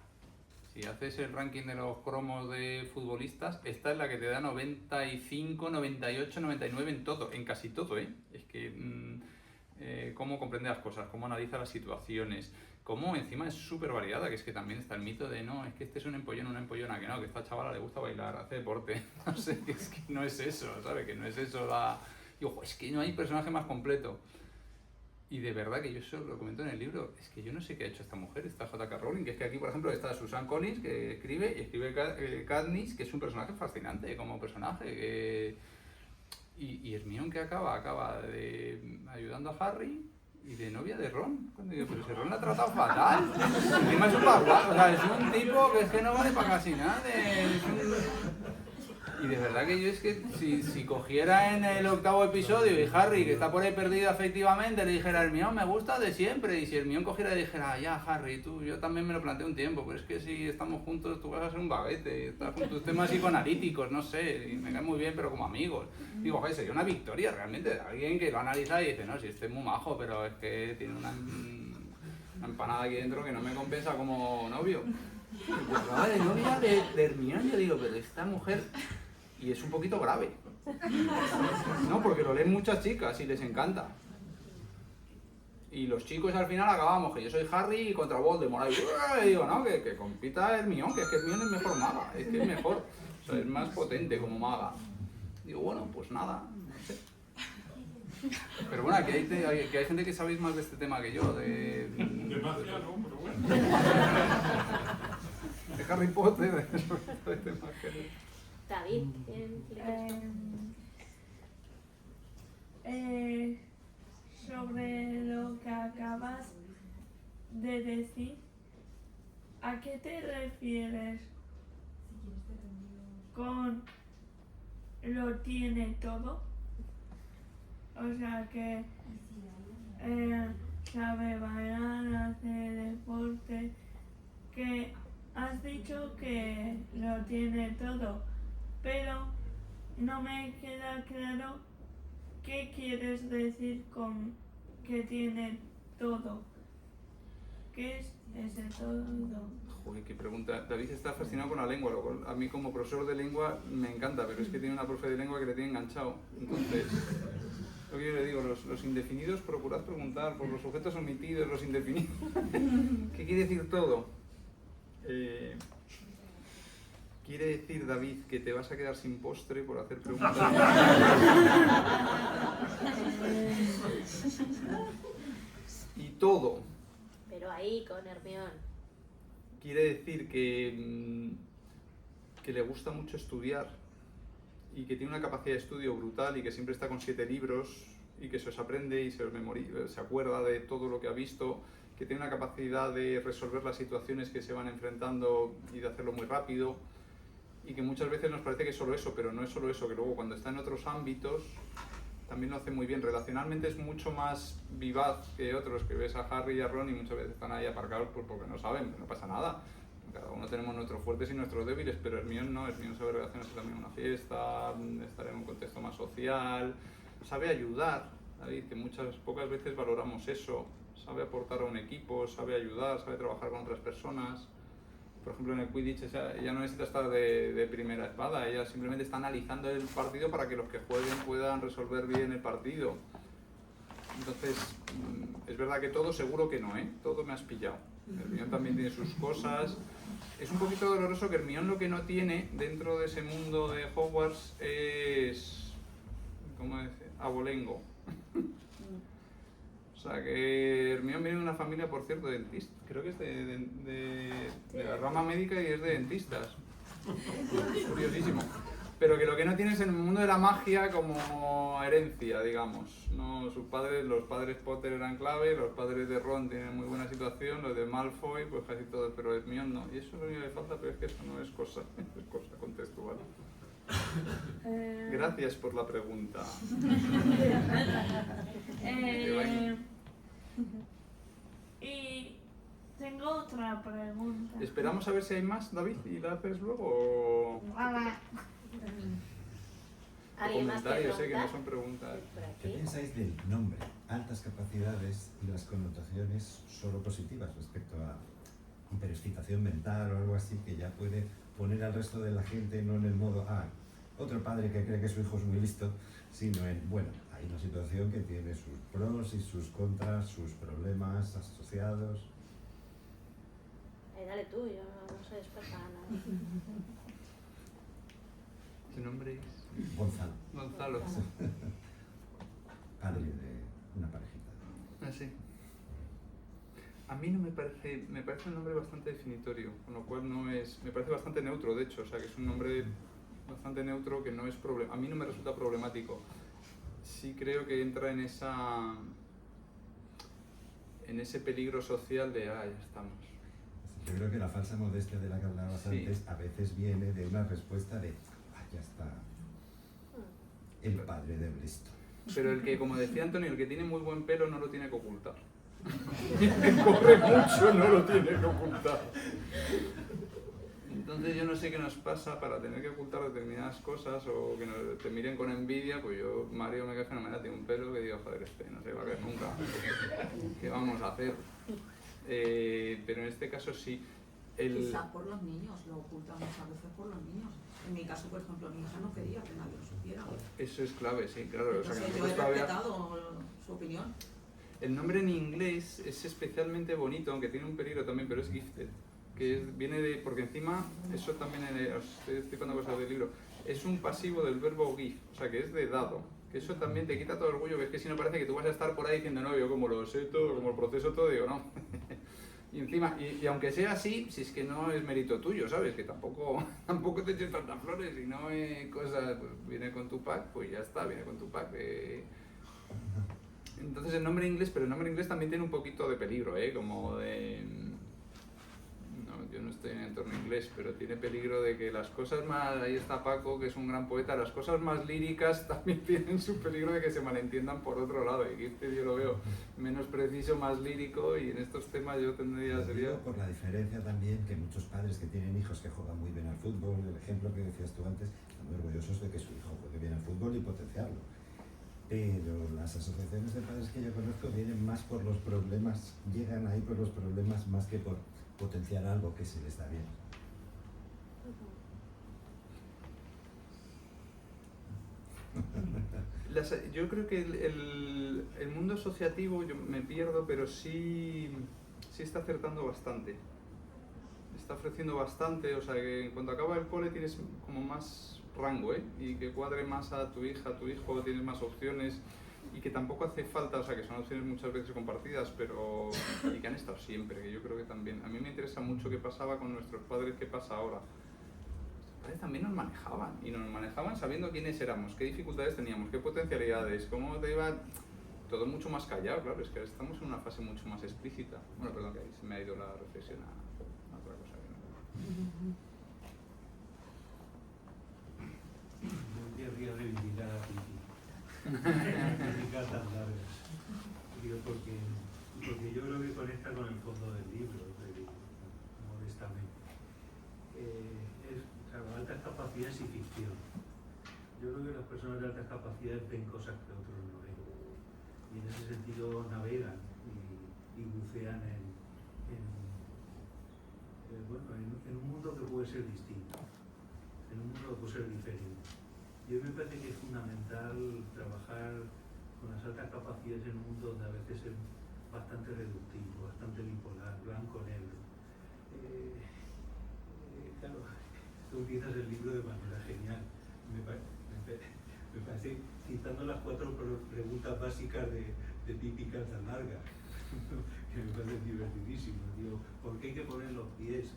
Si haces el ranking de los cromos de futbolistas, esta es la que te da 95, 98, 99 en todo, en casi todo, ¿eh? Es que cómo comprende las cosas, cómo analiza las situaciones, cómo encima es súper variada, que es que también está el mito de no, es que este es un empollón, una empollona, que no, que a esta chavala le gusta bailar, hace deporte, no sé, es que no es eso, ¿sabes? Que no es eso la... Y ojo, es que no hay personaje más completo. Y de verdad que yo eso lo comento en el libro, es que yo no sé qué ha hecho esta mujer, esta J.K. Rowling, que es que aquí, por ejemplo, está Susan Collins, que escribe, y escribe Katniss, que es un personaje fascinante como personaje, y Hermione que acaba de ayudando a Harry y de novia de Ron. Cuando digo, pero si Ron la ha tratado fatal, encima es un bagual, o sea, es un tipo que es que no vale para casi nada, Y de verdad que yo es que si cogiera en el 8º episodio y Harry, que está por ahí perdido afectivamente, le dijera a Hermione, me gusta de siempre, y si Hermione cogiera y dijera, ya Harry, yo también me lo planteé un tiempo, pero es que si estamos juntos tú vas a ser un baguete, estás con tus temas psicoanalíticos, no sé, y me cae muy bien, pero como amigos. Digo, joder, sería una victoria realmente de alguien que lo analiza y dice, no, si este es muy majo, pero es que tiene una empanada aquí dentro que no me compensa como novio. Y pues, de novia de Hermione, yo digo, pero esta mujer... Y es un poquito grave. No, porque lo leen muchas chicas y les encanta. Y los chicos al final acabamos, que yo soy Harry y contra Voldemort. Y digo, no, que compita Hermione, que es que Hermione es mejor maga, es que es mejor. O sea, es más potente como maga. Digo, bueno, pues nada, no sé. Pero bueno, que hay gente que sabéis más de este tema que yo, de magia, ¿no? Pero bueno. De Harry Potter, de temas que... David, sobre lo que acabas de decir, ¿a qué te refieres con lo tiene todo? O sea que sabe bailar, hace deporte, que has dicho que lo tiene todo. Pero no me queda claro qué quieres decir con que tiene todo. ¿Qué es ese todo? Joder, qué pregunta. David está fascinado con la lengua, lo cual a mí como profesor de lengua me encanta, pero es que tiene una profe de lengua que le tiene enganchado. Entonces, lo que yo le digo, los indefinidos, procurad preguntar por los sujetos omitidos, los indefinidos. ¿Qué quiere decir todo? Quiere decir, David, que te vas a quedar sin postre por hacer preguntas. Y todo. Pero ahí, con Hermione. Quiere decir que le gusta mucho estudiar y que tiene una capacidad de estudio brutal y que siempre está con 7 libros y que se os aprende y se acuerda de todo lo que ha visto, que tiene una capacidad de resolver las situaciones que se van enfrentando y de hacerlo muy rápido. Y que muchas veces nos parece que es solo eso, pero no es solo eso, que luego cuando está en otros ámbitos también lo hace muy bien. Relacionalmente es mucho más vivaz que otros, que ves a Harry y a Ron y muchas veces están ahí aparcados porque no saben, no pasa nada. Cada uno tenemos nuestros fuertes y nuestros débiles, pero Hermione no, Hermione sabe relacionarse también en una fiesta, estar en un contexto más social, sabe ayudar, David, que pocas veces valoramos eso, sabe aportar a un equipo, sabe ayudar, sabe trabajar con otras personas. Por ejemplo, en el Quidditch ella no necesita estar de primera espada, ella simplemente está analizando el partido para que los que jueguen puedan resolver bien el partido. Entonces, es verdad que todo seguro que no, ¿eh? Todo me has pillado. Hermione también tiene sus cosas. Es un poquito doloroso que Hermione lo que no tiene dentro de ese mundo de Hogwarts es... ¿cómo decir? Abolengo. O sea, que Hermione viene de una familia, por cierto, de dentistas. Creo que es de la rama médica y es de dentistas. Es curiosísimo. Pero que lo que no tiene es en el mundo de la magia como herencia, digamos. No, los padres Potter eran clave, los padres de Ron tienen muy buena situación, los de Malfoy, pues casi todos, pero Hermione no. Y eso es lo único que le falta, pero es que eso no es cosa, es cosa contextual. Gracias por la pregunta. Y Tengo otra pregunta. Esperamos a ver si hay más, David, y la haces luego. O ¿Alguien más quiere comentarios, que no preguntar? son preguntas. Por ¿Qué aquí. pensáis del nombre, altas capacidades y las connotaciones solo positivas respecto a hiperexcitación mental o algo así que ya puede poner al resto de la gente no en el modo, otro padre que cree que su hijo es muy listo, sino en, bueno, hay una situación que tiene sus pros y sus contras, sus problemas asociados? Dale tú, yo no soy experta en nada. ¿Tu nombre es? Gonzalo, Gonzalo. padre de una parejita. Ah, sí. A mí no me parece un nombre bastante definitorio, con lo cual no es, me parece bastante neutro, de hecho, o sea que es un nombre bastante neutro que no es a mí no me resulta problemático. Sí creo que entra en ese peligro social de, ya estamos. Yo creo que la falsa modestia de la que hablabas Sí. antes a veces viene de una respuesta de, ya está, el padre del listo. Pero el que, como decía Antonio, el que tiene muy buen pelo no lo tiene que ocultar. Y el que corre mucho no lo tiene que ocultar. Entonces yo no sé qué nos pasa para tener que ocultar determinadas cosas o que te miren con envidia, pues yo, Mario me cae fenomenal, tiene un pelo que digo, joder, no se va a caer nunca. ¿Qué vamos a hacer? Pero en este caso sí. Quizá por los niños, lo ocultan muchas veces por los niños. En mi caso, por ejemplo, mi hija no quería que nadie lo supiera. Eso es clave, sí, claro. O sea, que Entonces yo he nosotros todavía... respetado su opinión. El nombre en inglés es especialmente bonito, aunque tiene un peligro también, pero es gifted. Viene de, porque encima, eso también, os estoy explicando cosas del libro, es un pasivo del verbo give, o sea que es de dado. Que eso también te quita todo el orgullo, que es que si no parece que tú vas a estar por ahí diciendo, no, yo como lo sé todo, como el proceso todo, digo, no. Y encima, y aunque sea así, si es que no es mérito tuyo, ¿sabes? Que tampoco te eches tantas flores, y no es cosa, pues viene con tu pack, pues ya está, viene con tu pack. Entonces el nombre inglés, pero el nombre inglés también tiene un poquito de peligro, como de... No, yo no estoy en el entorno inglés, pero tiene peligro de que las cosas más... Ahí está Paco, que es un gran poeta, las cosas más líricas también tienen su peligro de que se malentiendan por otro lado. Y que yo lo veo menos preciso, más lírico, y en estos temas yo tendría... Sería por la diferencia también que muchos padres que tienen hijos que juegan muy bien al fútbol, el ejemplo que decías tú antes, están muy orgullosos de que su hijo juegue bien al fútbol y potenciarlo. Pero las asociaciones de padres que yo conozco vienen más por los problemas, llegan ahí por los problemas más que por potenciar algo que se les da bien. Yo creo que el mundo asociativo, yo me pierdo, pero sí está acertando bastante. Está ofreciendo bastante, o sea que cuando acaba el cole tienes como más rango, y que cuadre más a tu hija, a tu hijo, tienes más opciones y que tampoco hace falta, o sea que son opciones muchas veces compartidas, pero y que han estado siempre, que yo creo que también. A mí me interesa mucho qué pasaba con nuestros padres, qué pasa ahora. Nuestros padres también nos manejaban, y nos manejaban sabiendo quiénes éramos, qué dificultades teníamos, qué potencialidades, cómo te iba... Todo mucho más callado, claro, es que ahora estamos en una fase mucho más explícita. Bueno, perdón, que ahí se me ha ido la reflexión a otra cosa. Yo querría reivindicar a Titi. Reivindicar tan largas. Digo, porque yo creo que conecta con el fondo del libro, modestamente. Altas capacidades y ficción. Yo creo que las personas de altas capacidades ven cosas que otros no ven. Y en ese sentido navegan y bucean en un mundo que puede ser distinto, en un mundo que puede ser diferente. Y a mí me parece que es fundamental trabajar con las altas capacidades en un mundo donde a veces es bastante reductivo, bastante bipolar, blanco-negro. Claro, tú empiezas el libro de manera genial. Me parece, citando las 4 preguntas básicas de típicas tan largas, que me parecen divertidísimas. Digo, ¿por qué hay que poner los pies,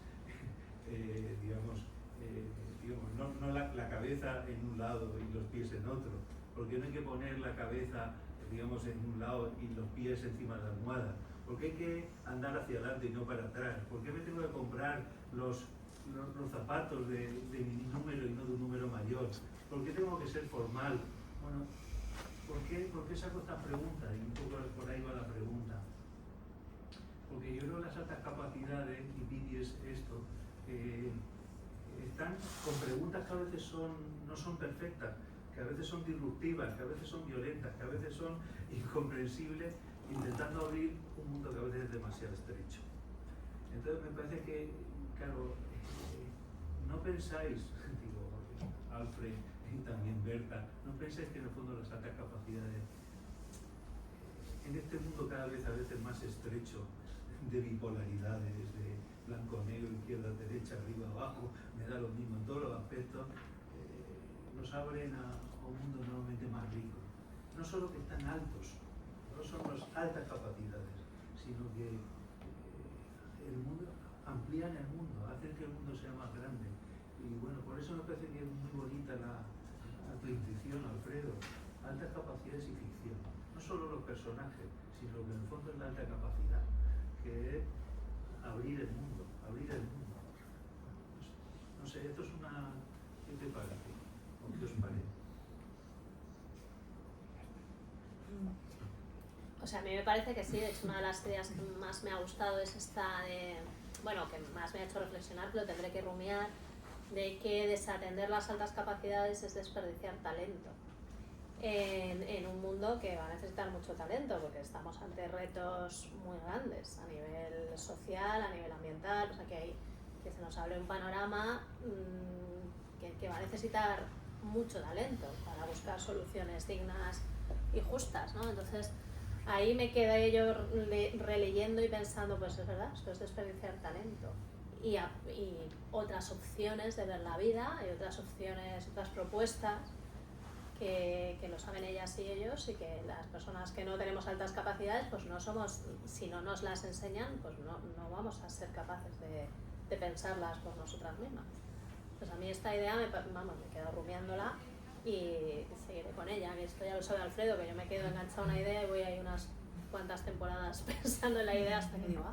no la cabeza en un lado y los pies en otro? ¿Por qué no hay que poner la cabeza, en un lado y los pies encima de la almohada? ¿Por qué hay que andar hacia adelante y no para atrás? ¿Por qué me tengo que comprar los zapatos de mi número y no de un número mayor? ¿Por qué tengo que ser formal? Bueno, ¿por qué saco esta pregunta? Y un poco por ahí va la pregunta. Porque yo creo que las las altas capacidades, y pides esto, están con preguntas que a veces no son perfectas, que a veces son disruptivas, que a veces son violentas, que a veces son incomprensibles, intentando abrir un mundo que a veces es demasiado estrecho. Entonces me parece que, claro, no pensáis, digo, Alfred y también Berta, no pensáis que en el fondo las altas capacidades, en este mundo cada vez a veces más estrecho, de bipolaridades, de blanco-negro, izquierda-derecha, arriba-abajo, me da lo mismo en todos los aspectos, nos abren a un mundo nuevamente más rico. No solo que están altos, no son las altas capacidades, sino que el mundo, amplían el mundo, hacen que el mundo sea más grande. Y bueno, por eso me parece que es muy bonita tu intuición, Alfredo. Altas capacidades y ficción. No solo los personajes, sino que en el fondo es la alta capacidad, que es abrir el mundo, abrir el mundo. No sé, esto es una... ¿Qué te parece? ¿O qué os parece? O sea, a mí me parece que sí, de hecho una de las ideas que más me ha gustado es esta de, bueno, que más me ha hecho reflexionar, pero tendré que rumiar, de que desatender las altas capacidades es desperdiciar talento en un mundo que va a necesitar mucho talento, porque estamos ante retos muy grandes a nivel social, a nivel ambiental, o sea que se nos abre un panorama que va a necesitar mucho talento para buscar soluciones dignas y justas, ¿no? Entonces ahí me quedé yo releyendo y pensando, pues es verdad, esto es desperdiciar talento y otras opciones de ver la vida y otras opciones, otras propuestas que lo saben ellas y ellos, y que las personas que no tenemos altas capacidades, pues no somos, si no nos las enseñan, pues no vamos a ser capaces de pensarlas por nosotras mismas. Pues a mí esta idea me quedo rumiándola y seguiré con ella, que esto ya lo sabe Alfredo, que yo me quedo enganchada a una idea y voy ahí unas cuantas temporadas pensando en la idea hasta que digo,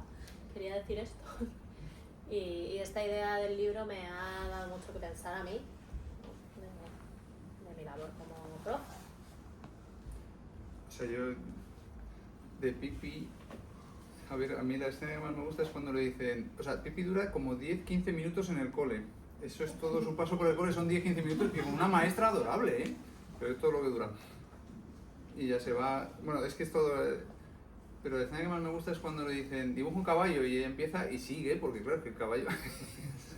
quería decir esto. Y esta idea del libro me ha dado mucho que pensar a mí, de mi labor como profe. O sea, yo de Pipi, a ver, a mí la escena que más me gusta es cuando le dicen, o sea, Pipi dura como 10-15 minutos en el cole. Eso es todo, su paso por el cole son 10-15 minutos, y con una maestra adorable, ¿eh? Pero es todo lo que dura. Y ya se va, bueno, es que es todo... Pero la escena que más me gusta es cuando le dicen, dibuja un caballo, y ella empieza y sigue, porque claro, que el caballo...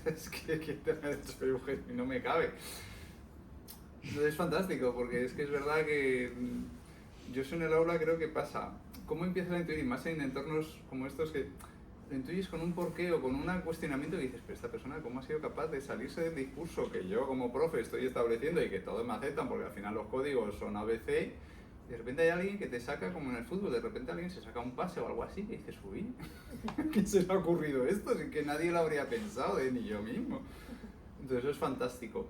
es que te me ha hecho dibujar y no me cabe. Entonces es fantástico, porque es que es verdad que yo en el aula creo que pasa. ¿Cómo empiezas a intuir? Más en entornos como estos que lo intuyes con un porqué o con un cuestionamiento y dices, pero esta persona cómo ha sido capaz de salirse del discurso que yo como profe estoy estableciendo y que todos me aceptan, porque al final los códigos son ABC. De repente hay alguien que te saca, como en el fútbol, de repente alguien se saca un pase o algo así y dices, uy, ¿qué se le ha ocurrido esto? Sin que nadie lo habría pensado, ni yo mismo. Entonces eso es fantástico.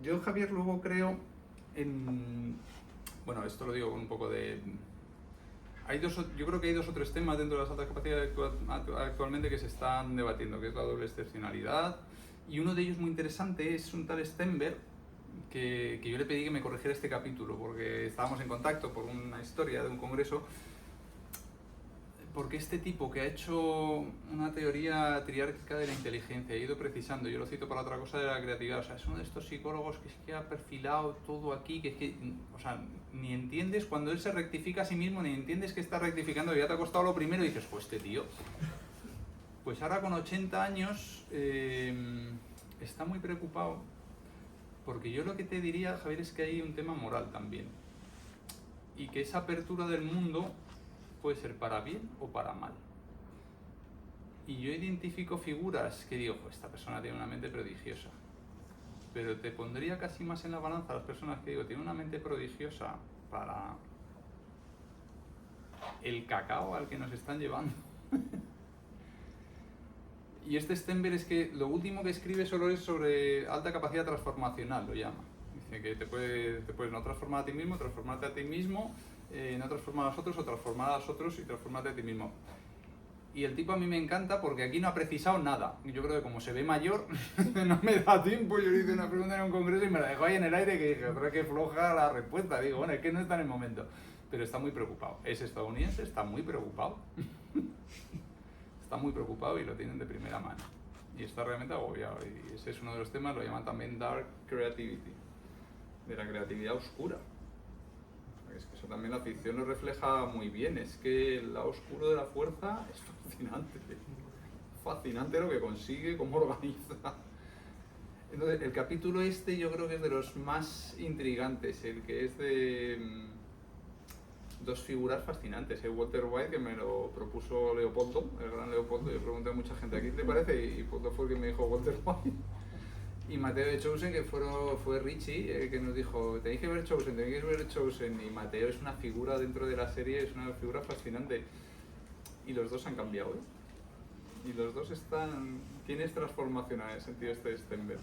Yo, Javier, luego creo en... Bueno, esto lo digo con un poco de... yo creo que hay 2 o 3 temas dentro de las altas capacidades actualmente que se están debatiendo, que es la doble excepcionalidad, y uno de ellos muy interesante es un tal Stenberg, que yo le pedí que me corrigiera este capítulo, porque estábamos en contacto por una historia de un congreso, porque este tipo que ha hecho una teoría triárquica de la inteligencia, ha ido precisando, yo lo cito para otra cosa de la creatividad, o sea, es uno de estos psicólogos que es que ha perfilado todo aquí, que es que, o sea, ni entiendes cuando él se rectifica a sí mismo, ni entiendes que está rectificando, que ya te ha costado lo primero y dices, pues este tío, pues ahora con 80 años está muy preocupado, porque yo lo que te diría, Javier, es que hay un tema moral también, y que esa apertura del mundo puede ser para bien o para mal. Y yo identifico figuras que digo, esta persona tiene una mente prodigiosa. Pero te pondría casi más en la balanza a las personas que digo, tienen una mente prodigiosa para el cacao al que nos están llevando. Y este Stenberg es que lo último que escribe solo es sobre alta capacidad transformacional, lo llama. Dice que te puedes no transformar a ti mismo, transformarte a ti mismo, no transformar a los otros o transformar a los otros y transformarte a ti mismo. Y el tipo a mí me encanta porque aquí no ha precisado nada. Yo creo que como se ve mayor, no me da tiempo. Yo le hice una pregunta en un congreso y me la dejó ahí en el aire que dije, otra que floja la respuesta. Digo, bueno, es que no está en el momento. Pero está muy preocupado. Es estadounidense, está muy preocupado. está muy preocupado y lo tienen de primera mano. Y está realmente agobiado. Y ese es uno de los temas, lo llaman también Dark Creativity, de la creatividad oscura. Es que eso también la ficción lo refleja muy bien. Es que el lado oscuro de la fuerza es fascinante. Fascinante lo que consigue, cómo organiza. Entonces, el capítulo este yo creo que es de los más intrigantes, el que es de dos figuras fascinantes. El Walter White, que me lo propuso Leopoldo, el gran Leopoldo. Yo pregunté a mucha gente, ¿a quién te parece? Y Leopoldo fue el que me dijo Walter White. Y Mateo de Chosen, que fue Richie, el que nos dijo, tenéis que ver Chosen. Y Mateo es una figura dentro de la serie, es una figura fascinante. Y los dos han cambiado, ¿eh? Y los dos tienes transformación en el sentido de Stenberg.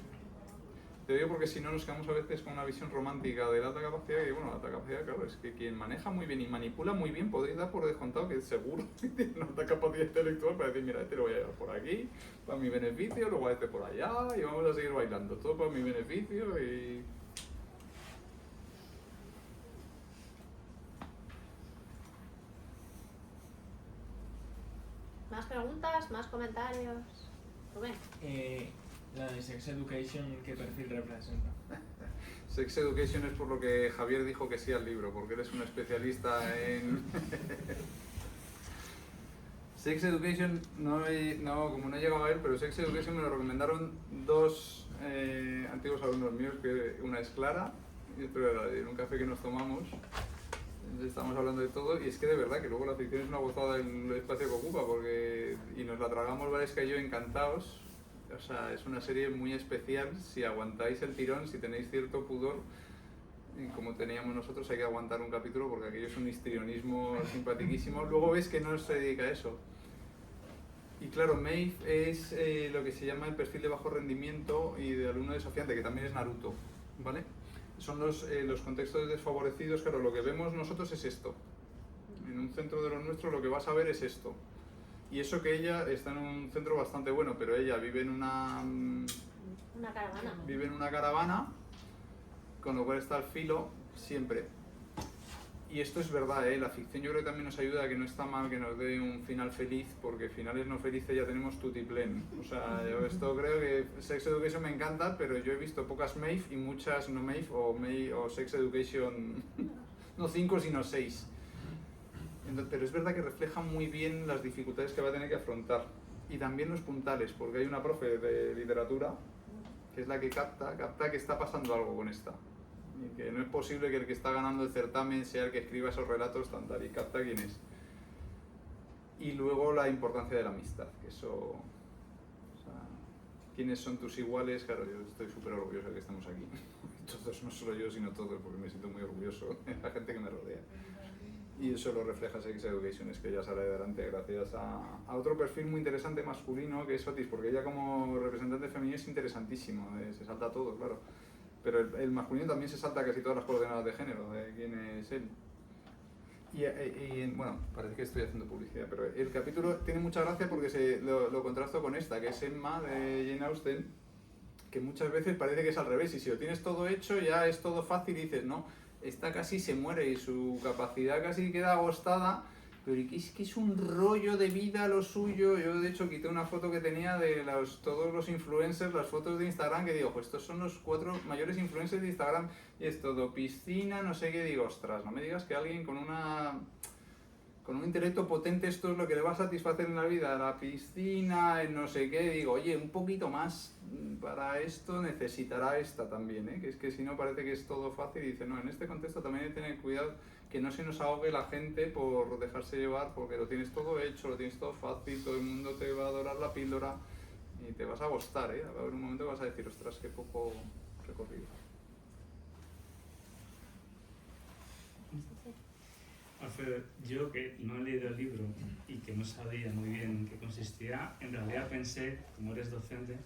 Te digo porque si no nos quedamos a veces con una visión romántica de la alta capacidad, y bueno, la alta capacidad, claro, es que quien maneja muy bien y manipula muy bien podéis dar por descontado que seguro que tiene una alta capacidad intelectual para decir, mira, este lo voy a llevar por aquí, para mi beneficio, luego a este por allá, y vamos a seguir bailando, todo para mi beneficio y... ¿Más preguntas? ¿Más comentarios? Rubén. La de Sex Education, ¿qué perfil representa? Sex Education es por lo que Javier dijo que sí al libro, porque eres un especialista en... Sex Education, como no he llegado a ver, pero Sex Education me lo recomendaron dos antiguos alumnos míos, que una es Clara y otra era en un café que nos tomamos. Estamos hablando de todo y es que de verdad que luego la ficción es una gozada del espacio que ocupa, y nos la tragamos Valesca y yo encantados. O sea, es una serie muy especial. Si aguantáis el tirón, si tenéis cierto pudor, y como teníamos nosotros, hay que aguantar un capítulo porque aquello es un histrionismo simpaticísimo. Luego ves que no se dedica a eso. Y claro, Maeve es lo que se llama el perfil de bajo rendimiento y de alumno desafiante, que también es Naruto, ¿vale? Son los contextos desfavorecidos. Claro, lo que vemos nosotros es esto. En un centro de los nuestros lo que vas a ver es esto. Y eso que ella está en un centro bastante bueno, pero ella vive en una caravana. Vive en una caravana, con lo cual está al filo siempre. Y esto es verdad, la ficción yo creo que también nos ayuda a que no está mal que nos dé un final feliz, porque finales no felices ya tenemos tutiplén. O sea, yo esto creo que Sex Education me encanta, pero yo he visto pocas Maeve y muchas no Maeve o Sex Education, no 5 sino 6. Pero es verdad que refleja muy bien las dificultades que va a tener que afrontar. Y también los puntales, porque hay una profe de literatura que es la que capta que está pasando algo con esta. Y que no es posible que el que está ganando el certamen sea el que escriba esos relatos tan tal, y capta quién es. Y luego la importancia de la amistad, que eso... O sea, ¿quiénes son tus iguales? Claro, yo estoy súper orgulloso de que estemos aquí. Todos, no solo yo, sino todos, porque me siento muy orgulloso de la gente que me rodea. Y eso lo refleja Sex Education, es que ella sale adelante gracias a otro perfil muy interesante masculino, que es Otis, porque ella como representante femenino es interesantísimo, se salta todo, claro. Pero el masculino también se salta casi todas las coordenadas de género, de quién es él. Y bueno, parece que estoy haciendo publicidad, pero el capítulo tiene mucha gracia porque lo contrasto con esta, que es Emma de Jane Austen, que muchas veces parece que es al revés, y si lo tienes todo hecho ya es todo fácil y dices, no, esta casi se muere y su capacidad casi queda agostada, pero es que es un rollo de vida lo suyo. Yo de hecho quité una foto que tenía de todos los influencers, las fotos de Instagram, que digo, pues estos son los 4 mayores influencers de Instagram, y es todo piscina, no sé qué, digo, ostras, no me digas que alguien con un intelecto potente esto es lo que le va a satisfacer en la vida, la piscina, el no sé qué, digo, oye, un poquito más para esto necesitará esta también, que es que si no parece que es todo fácil, y dice, no, en este contexto también hay que tener cuidado que no se nos ahogue la gente por dejarse llevar, porque lo tienes todo hecho, lo tienes todo fácil, todo el mundo te va a dorar la píldora y te vas a gustar, va a haber un momento que vas a decir, ostras, qué poco recorrido. Alfredo, yo que no he leído el libro y que no sabía muy bien en qué consistía, en realidad pensé, como eres docente,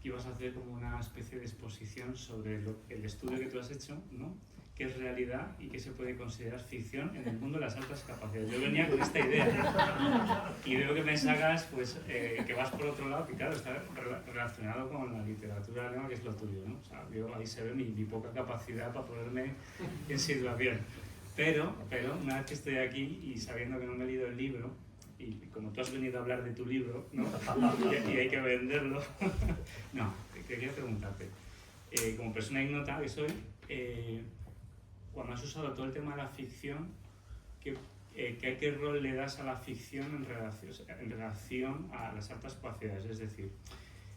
que ibas a hacer como una especie de exposición sobre el estudio que tú has hecho, ¿no? Qué es realidad y qué se puede considerar ficción en el mundo de las altas capacidades. Yo venía con esta idea y veo que me sacas pues, que vas por otro lado, que claro, está relacionado con la literatura alemana, que es lo tuyo, ¿no? O sea, yo, ahí se ve mi poca capacidad para ponerme en situación. Pero una vez que estoy aquí y sabiendo que no me he leído el libro, y como tú has venido a hablar de tu libro, ¿no? y hay que venderlo, no, quería preguntarte, como persona ignota que soy, cuando has usado todo el tema de la ficción, ¿qué rol le das a la ficción en relación a las altas capacidades? Es decir,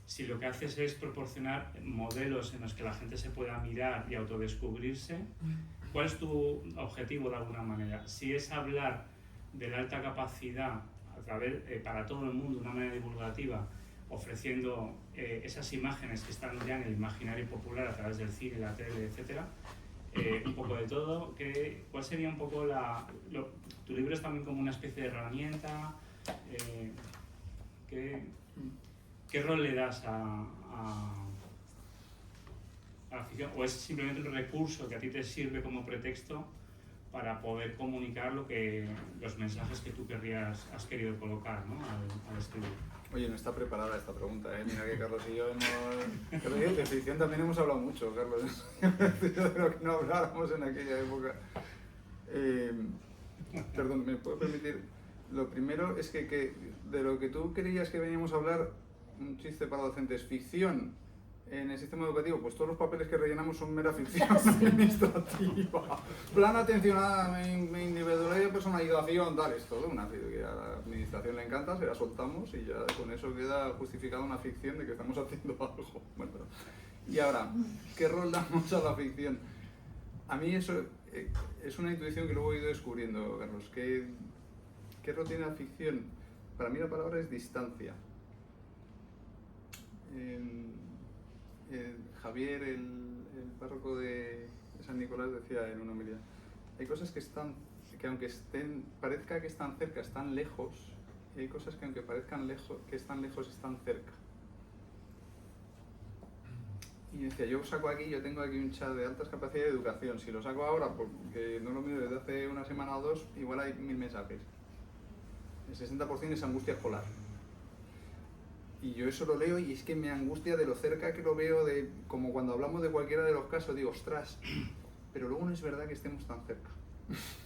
si lo que haces es proporcionar modelos en los que la gente se pueda mirar y autodescubrirse, ¿cuál es tu objetivo de alguna manera? Si es hablar de la alta capacidad a través, para todo el mundo de una manera divulgativa, ofreciendo esas imágenes que están ya en el imaginario popular a través del cine, la tele, etcétera, un poco de todo, ¿cuál sería un poco tu libro es también como una especie de herramienta? ¿Qué rol le das a la ficción? ¿O es simplemente un recurso que a ti te sirve como pretexto para poder comunicar los mensajes que tú has querido colocar, ¿no? al escribir? Oye, no está preparada esta pregunta, ¿eh? Mira que Carlos y yo hemos... De ficción también hemos hablado mucho, Carlos. De lo que no hablábamos en aquella época. Perdón, ¿me puedo permitir? Lo primero es que de lo que tú creías que veníamos a hablar, un chiste para docentes, ficción en el sistema educativo, pues todos los papeles que rellenamos son mera ficción administrativa. Plan atencionada, mi individualidad, personalización, tal, es todo una ficción que a la administración le encanta, se la soltamos y ya con eso queda justificada una ficción de que estamos haciendo algo. Bueno, y ahora, ¿qué rol damos a la ficción? A mí eso es una intuición que luego he ido descubriendo, Carlos. ¿Qué rol tiene la ficción? Para mí la palabra es distancia. Javier, el párroco de San Nicolás, decía en una homilía, hay cosas que aunque parezca que están cerca, están lejos, y hay cosas que aunque parezcan que están lejos, están cerca. Y decía, yo tengo aquí un chat de altas capacidades de educación, si lo saco ahora, porque no lo miro desde hace una semana o dos, igual hay 1000 mensajes. El 60% es angustia escolar. Y yo eso lo leo y es que me angustia de lo cerca que lo veo, como cuando hablamos de cualquiera de los casos, digo, ostras, pero luego no es verdad que estemos tan cerca.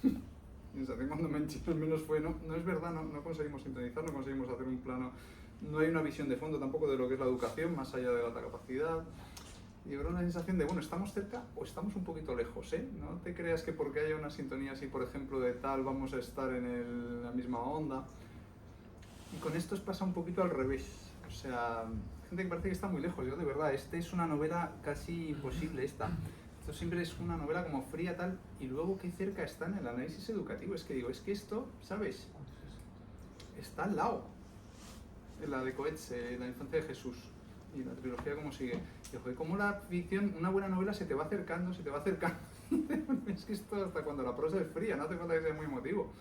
Y cuando me enchino al menos fue, no es verdad, no conseguimos sintonizar, no conseguimos hacer un plano, no hay una visión de fondo tampoco de lo que es la educación, más allá de la alta capacidad. Y habrá una sensación de, bueno, ¿estamos cerca o estamos un poquito lejos? No te creas que porque haya una sintonía así, por ejemplo, de tal, vamos a estar en la misma onda. Y con esto pasa un poquito al revés. O sea, gente que parece que está muy lejos. Yo, de verdad, es una novela casi imposible esta. Esto siempre es una novela como fría, tal, y luego qué cerca está en el análisis educativo. Es que digo, es que esto, ¿sabes? Está al lado. En la de Coetze, La infancia de Jesús, y la trilogía como sigue. Y joder, como la ficción, una buena novela se te va acercando. Es que esto hasta cuando la prosa es fría, no hace falta que sea muy emotivo.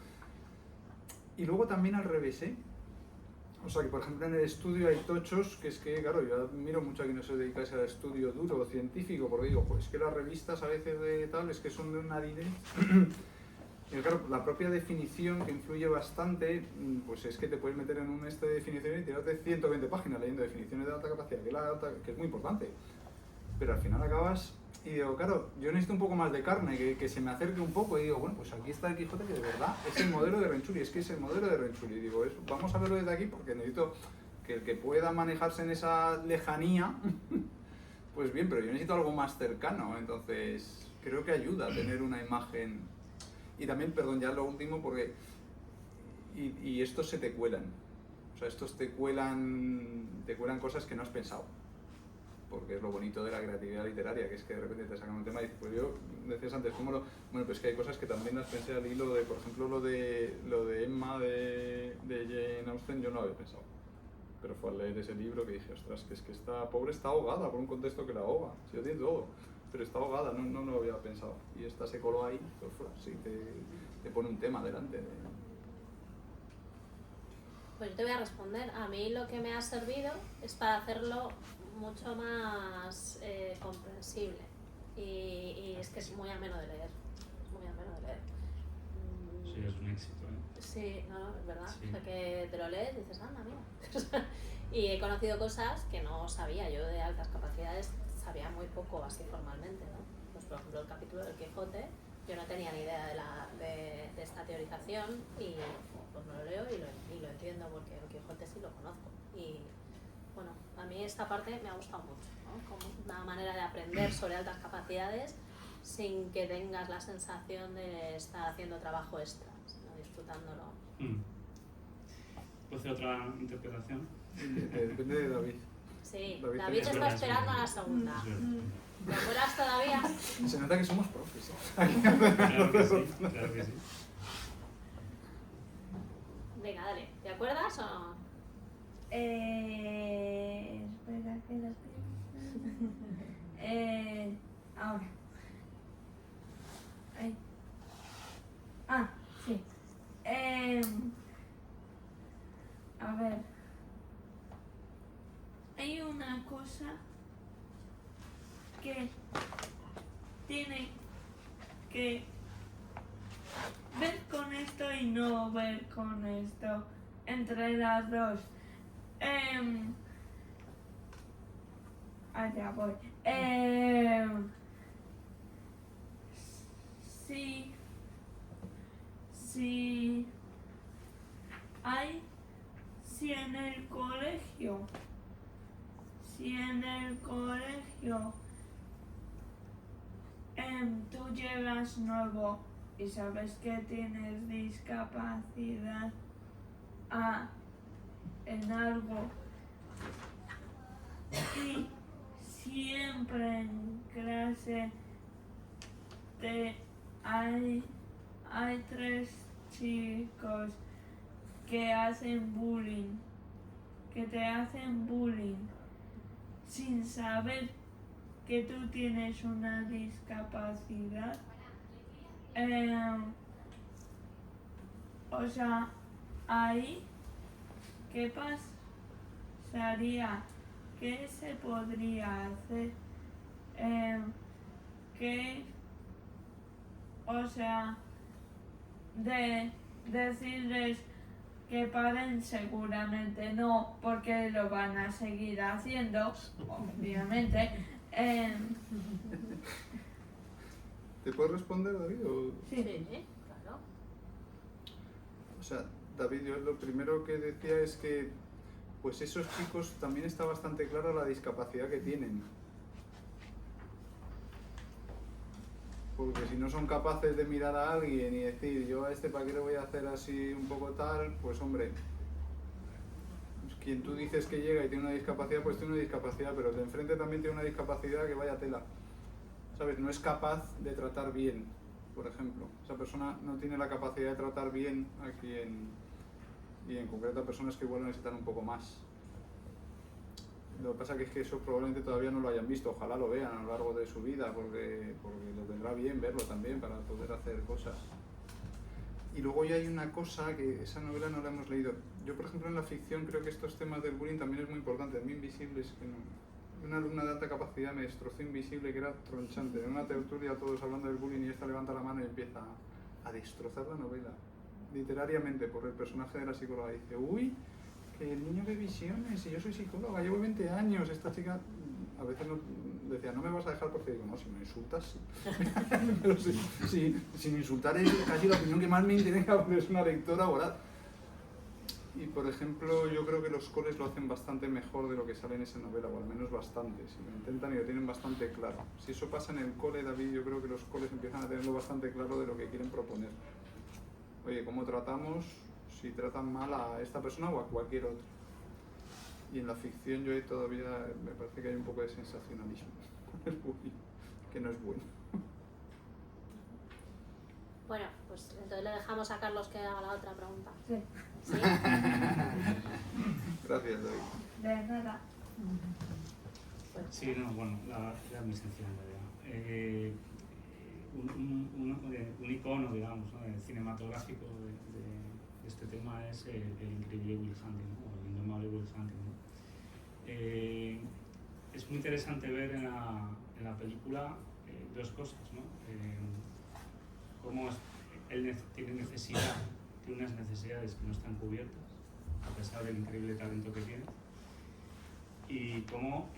Y luego también al revés, O sea, que por ejemplo en el estudio hay tochos, que es que, claro, yo admiro mucho a quien no se dedica al estudio duro, científico, porque digo, pues es que las revistas a veces de tal, es que son de una aridez. Y claro, la propia definición que influye bastante, pues es que te puedes meter en un de definición y tirarte 120 páginas leyendo definiciones de alta capacidad, que es muy importante. Pero al final acabas y digo, claro, yo necesito un poco más de carne, que se me acerque un poco, y digo, bueno, pues aquí está el Quijote que de verdad es el modelo de Renchuri, es que es el modelo de Renchuri. Y digo, vamos a verlo desde aquí porque necesito que el que pueda manejarse en esa lejanía, pues bien, pero yo necesito algo más cercano, entonces creo que ayuda a tener una imagen. Y también, perdón, ya lo último, porque y estos se te cuelan, o sea, estos te cuelan cosas que no has pensado. Porque es lo bonito de la creatividad literaria, que es que de repente te sacan un tema y dices, pues yo, decías antes, ¿cómo lo...? Bueno, pues que hay cosas que también las pensé al hilo de, por ejemplo, lo de Emma de Jane Austen, yo no lo había pensado. Pero fue al leer ese libro que dije, ostras, que es que esta pobre está ahogada por un contexto que la ahoga, si lo tiene todo, pero está ahogada, no lo había pensado. Y esta se coló ahí, pues sí, te pone un tema delante. Pues yo te voy a responder. A mí lo que me ha servido es para hacerlo mucho más comprensible y es que es muy ameno de leer, Sí, es un éxito, Sí, no, es verdad, sí. O sea que te lo lees y dices, anda, mira. Y he conocido cosas que no sabía, yo de altas capacidades sabía muy poco así formalmente, ¿no? Pues por ejemplo el capítulo del Quijote, yo no tenía ni idea de esta teorización y pues me lo leo y lo entiendo porque el Quijote sí lo conozco. Y bueno, a mí esta parte me ha gustado mucho, ¿no? Como una manera de aprender sobre altas capacidades sin que tengas la sensación de estar haciendo trabajo extra, sino disfrutándolo. ¿Puede ser otra interpretación? Depende de David. Sí, David David es está verdad, esperando a la es verdad. segunda. Es verdad. ¿Te acuerdas todavía? Se nota que somos profes. Claro que sí, claro que sí. Venga, dale. ¿Te acuerdas o...? Espera que la tengo. Ahora. Ay. Ah, sí. A ver. Hay una cosa que tiene que ver con esto y no ver con esto entre las dos. Allá voy. Si en el colegio tú llegas nuevo y sabes que tienes discapacidad en algo y siempre en clase hay 3 chicos que hacen bullying, que te hacen bullying sin saber que tú tienes una discapacidad. O sea, ahí, ¿qué pasaría? ¿Qué se podría hacer? O sea, de decirles que paren, seguramente no, porque lo van a seguir haciendo, obviamente. ¿Te puedo responder, David? Sí, claro. O sea, David, yo lo primero que decía es que pues esos chicos también está bastante clara la discapacidad que tienen. Porque si no son capaces de mirar a alguien y decir, yo a este para qué le voy a hacer así un poco tal, pues hombre, pues quien tú dices que llega y tiene una discapacidad, pues tiene una discapacidad, pero el de enfrente también tiene una discapacidad que vaya tela. ¿Sabes? No es capaz de tratar bien, por ejemplo. Esa persona no tiene la capacidad de tratar bien a quien... y en concreto a personas que igual necesitan un poco más. Lo que pasa es que eso probablemente todavía no lo hayan visto, ojalá lo vean a lo largo de su vida, porque lo vendrá bien verlo también para poder hacer cosas. Y luego ya hay una cosa que esa novela no la hemos leído. Yo, por ejemplo, en la ficción creo que estos temas del bullying también es muy importante. A mí Invisibles, que no... Una alumna de alta capacidad me destrozó Invisible, que era tronchante. En una tertulia todos hablando del bullying y esta levanta la mano y empieza a destrozar la novela. Literariamente, por el personaje de la psicóloga. Dice, uy, que el niño ve visiones y yo soy psicóloga, llevo 20 años. Esta chica a veces decía, no me vas a dejar porque digo, no, si me insultas, sí. Pero sin insultar es casi la opinión que más me interesa porque es una lectora voraz. Y por ejemplo, yo creo que los coles lo hacen bastante mejor de lo que sale en esa novela, o al menos bastante. Si lo intentan y lo tienen bastante claro. Si eso pasa en el cole, David, yo creo que los coles empiezan a tenerlo bastante claro de lo que quieren proponer. Oye, ¿cómo tratamos? Si tratan mal a esta persona o a cualquier otra. Y en la ficción yo ahí todavía me parece que hay un poco de sensacionalismo con el bullying, que no es bueno. Bueno, pues entonces le dejamos a Carlos que haga la otra pregunta. Sí. ¿Sí? Gracias, David. De nada. Sí, no, bueno, era muy sencilla en realidad. Un icono, digamos, ¿no? Cinematográfico de este tema es el increíble Will Hunting, ¿no? O el indomable Will Hunting, ¿no? Es muy interesante ver en la película dos cosas, ¿no? Cómo él tiene necesidad, tiene unas necesidades que no están cubiertas, a pesar del increíble talento que tiene, y cómo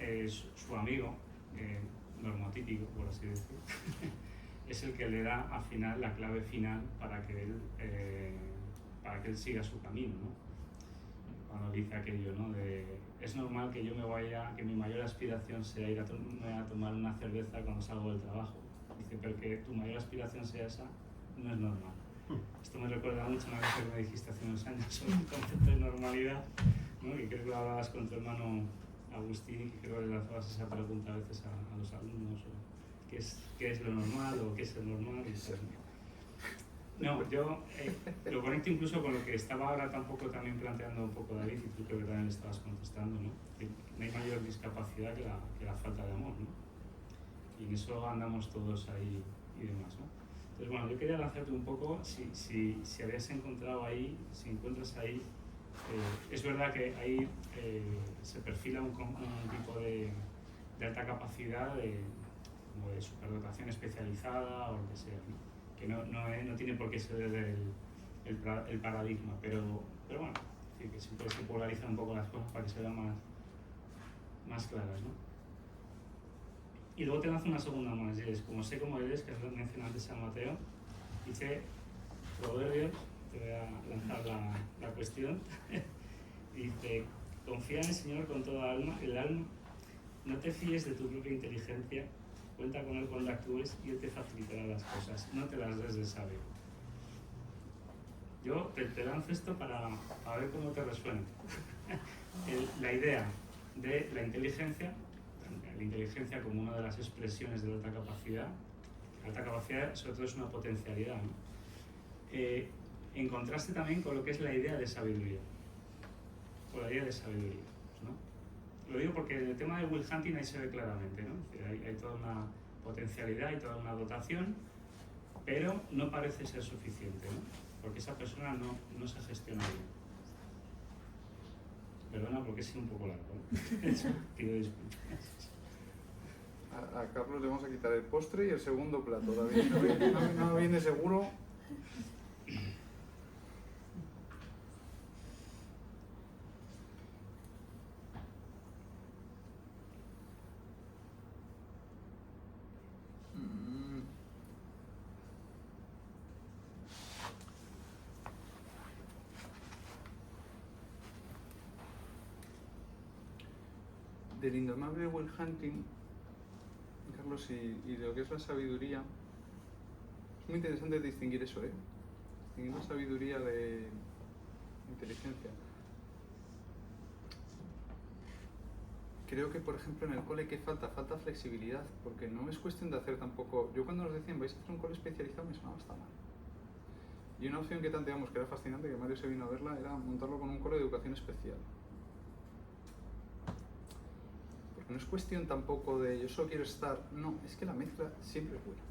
su amigo, normotípico, por así decirlo, es el que le da al final la clave final para que él siga su camino, ¿no? Cuando dice aquello, ¿no? Es normal que yo me vaya, que mi mayor aspiración sea ir a tomar una cerveza cuando salgo del trabajo. Dice, pero que tu mayor aspiración sea esa, no es normal. Esto me recuerda mucho a una cosa que me dijiste hace unos años sobre el concepto de normalidad, ¿no? Y creo que lo hablabas con tu hermano Agustín, y que creo que le lanzabas esa pregunta a veces a los alumnos, ¿qué es lo normal o qué es el normal? No, yo lo conecto incluso con lo que estaba ahora tampoco también planteando un poco David, y tú creo que también le estabas contestando, ¿no? Que no hay mayor discapacidad que la falta de amor, ¿no? Y en eso andamos todos ahí y demás, ¿no? Entonces, bueno, yo quería lanzarte un poco, si habías encontrado ahí, si encuentras ahí, es verdad que ahí se perfila un tipo de alta capacidad, como de superdotación especializada o lo que sea, ¿no? Que no tiene por qué ser el paradigma, pero bueno, es decir, que siempre se polarizan un poco las cosas para que se vean más claras, ¿no? Y luego te lanzo una segunda más, y es, como sé cómo eres, que has mencionado antes a Mateo, dice Proverbios, te voy a lanzar la cuestión, dice, confía en el Señor con toda el alma, no te fíes de tu propia inteligencia, cuenta con Él cuando actúes y Él te facilitará las cosas, no te las des de sabio. Yo te lanzo esto para ver cómo te resuena. La idea de la inteligencia como una de las expresiones de la alta capacidad. La alta capacidad sobre todo es una potencialidad, ¿no? En contraste también con lo que es la idea de sabiduría. Con la idea de sabiduría, ¿no? Lo digo porque en el tema de Will Hunting ahí se ve claramente, ¿no? Hay toda una potencialidad, hay toda una dotación, pero no parece ser suficiente, ¿no? Porque esa persona no se gestiona bien. Perdona porque he sido un poco largo, ¿no? Pido disculpas. A Carlos le vamos a quitar el postre y el segundo plato, David. No viene seguro. Del indomable Will Hunting, Carlos, y de lo que es la sabiduría, es muy interesante distinguir eso, distinguir la sabiduría de inteligencia. Creo que, por ejemplo, en el cole, ¿qué falta? Falta flexibilidad, porque no es cuestión de hacer tampoco... Yo cuando nos decían, vais a hacer un cole especializado, me sonaba hasta mal. Y una opción que tanteamos, que era fascinante, que Mario se vino a verla, era montarlo con un cole de educación especial. No es cuestión tampoco de yo solo quiero estar, no, es que la mezcla siempre es buena.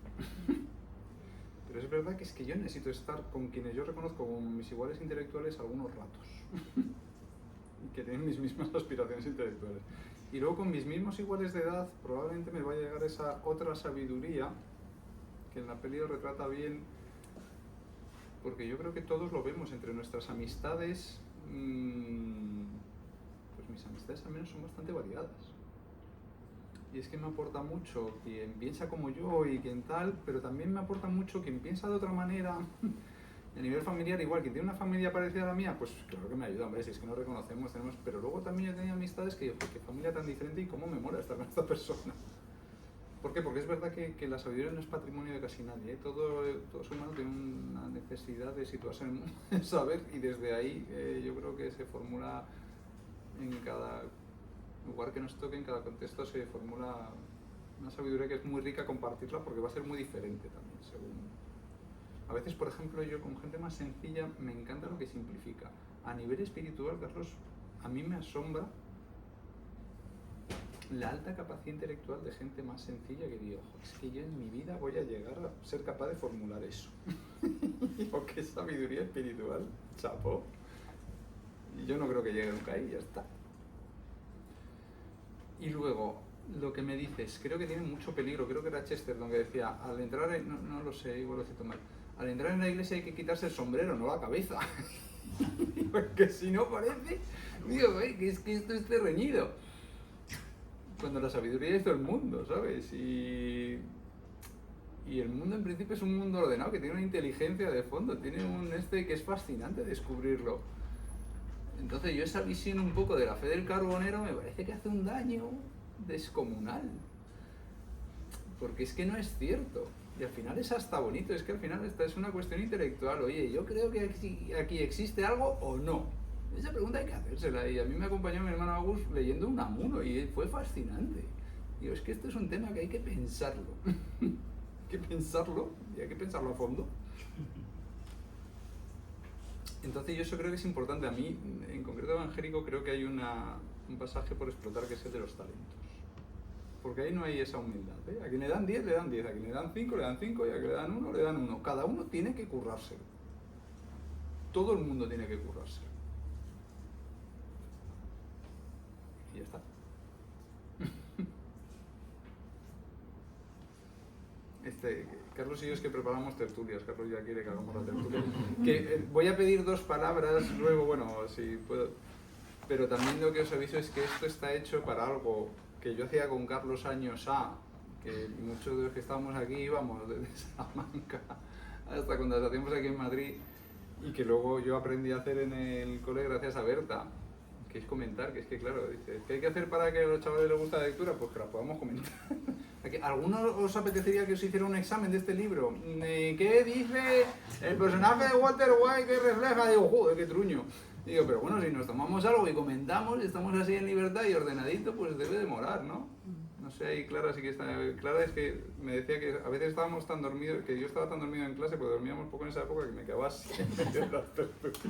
Pero es verdad que es que yo necesito estar con quienes yo reconozco como mis iguales intelectuales algunos ratos. Y que tienen mis mismas aspiraciones intelectuales. Y luego con mis mismos iguales de edad probablemente me va a llegar esa otra sabiduría que en la peli lo retrata bien, porque yo creo que todos lo vemos entre nuestras amistades. Pues mis amistades al menos son bastante variadas. Y es que me aporta mucho quien piensa como yo y quien tal, pero también me aporta mucho quien piensa de otra manera. A nivel familiar igual, quien tiene una familia parecida a la mía, pues claro que me ayuda, hombre, si es que nos reconocemos, pero luego también he tenido amistades que digo, qué familia tan diferente y cómo me mola estar con esta persona. ¿Por qué? Porque es verdad que la sabiduría no es patrimonio de casi nadie, todo ser humano tiene una necesidad de situarse en el mundo, de saber, y desde ahí yo creo que se formula en cada lugar que nos toque, en cada contexto se formula una sabiduría que es muy rica compartirla porque va a ser muy diferente también según... A veces, por ejemplo, yo con gente más sencilla me encanta lo que simplifica. A nivel espiritual, Carlos, a mí me asombra la alta capacidad intelectual de gente más sencilla que digo, es que yo en mi vida voy a llegar a ser capaz de formular eso. Digo, qué sabiduría espiritual, chapo. Y yo no creo que llegue nunca ahí, ya está. Y luego, lo que me dices, creo que tiene mucho peligro, creo que era Chesterton que decía, al entrar en, no lo sé, igual lo cito mal, al entrar en la iglesia hay que quitarse el sombrero, no la cabeza. Porque si no parece, digo, que es que esto esté reñido. Cuando la sabiduría es del mundo, ¿sabes? Y Y el mundo en principio es un mundo ordenado, que tiene una inteligencia de fondo, tiene un que es fascinante descubrirlo. Entonces yo esa visión un poco de la fe del carbonero me parece que hace un daño descomunal. Porque es que no es cierto. Y al final es hasta bonito, es que al final esta es una cuestión intelectual. Oye, yo creo que aquí existe algo o no. Esa pregunta hay que hacérsela. Y a mí me acompañó mi hermano Agus leyendo Unamuno y fue fascinante. Digo, es que esto es un tema que hay que pensarlo. Hay que pensarlo, y hay que pensarlo a fondo. Entonces yo eso creo que es importante. A mí, en concreto evangélico, creo que hay un pasaje por explotar que es el de los talentos. Porque ahí no hay esa humildad, ¿eh? A quien le dan 10, le dan 10. A quien le dan 5, le dan 5. Y a quien le dan 1, le dan 1. Cada uno tiene que currárselo. Todo el mundo tiene que currárselo. Y ya está. Carlos y yo es que preparamos tertulias. Carlos ya quiere que hagamos la tertulia. Voy a pedir 2 palabras luego, bueno, si puedo. Pero también lo que os aviso es que esto está hecho para algo que yo hacía con Carlos años que muchos de los que estábamos aquí íbamos desde Salamanca hasta cuando las hacíamos aquí en Madrid, y que luego yo aprendí a hacer en el cole gracias a Berta, que es comentar, que es que claro, dice, ¿qué hay que hacer para que a los chavales les guste la lectura? Pues que la podamos comentar. ¿Alguno os apetecería que os hiciera un examen de este libro? ¿Qué dice el personaje de Walter White que refleja? Digo, joder, qué truño. Digo, pero bueno, si nos tomamos algo y comentamos, y estamos así en libertad y ordenadito, pues debe demorar, ¿no? No sé, ahí Clara sí que está... Clara es que me decía que a veces estábamos tan dormidos, que yo estaba tan dormido en clase, porque dormíamos poco en esa época, que me quedaba así en medio de las tertulias.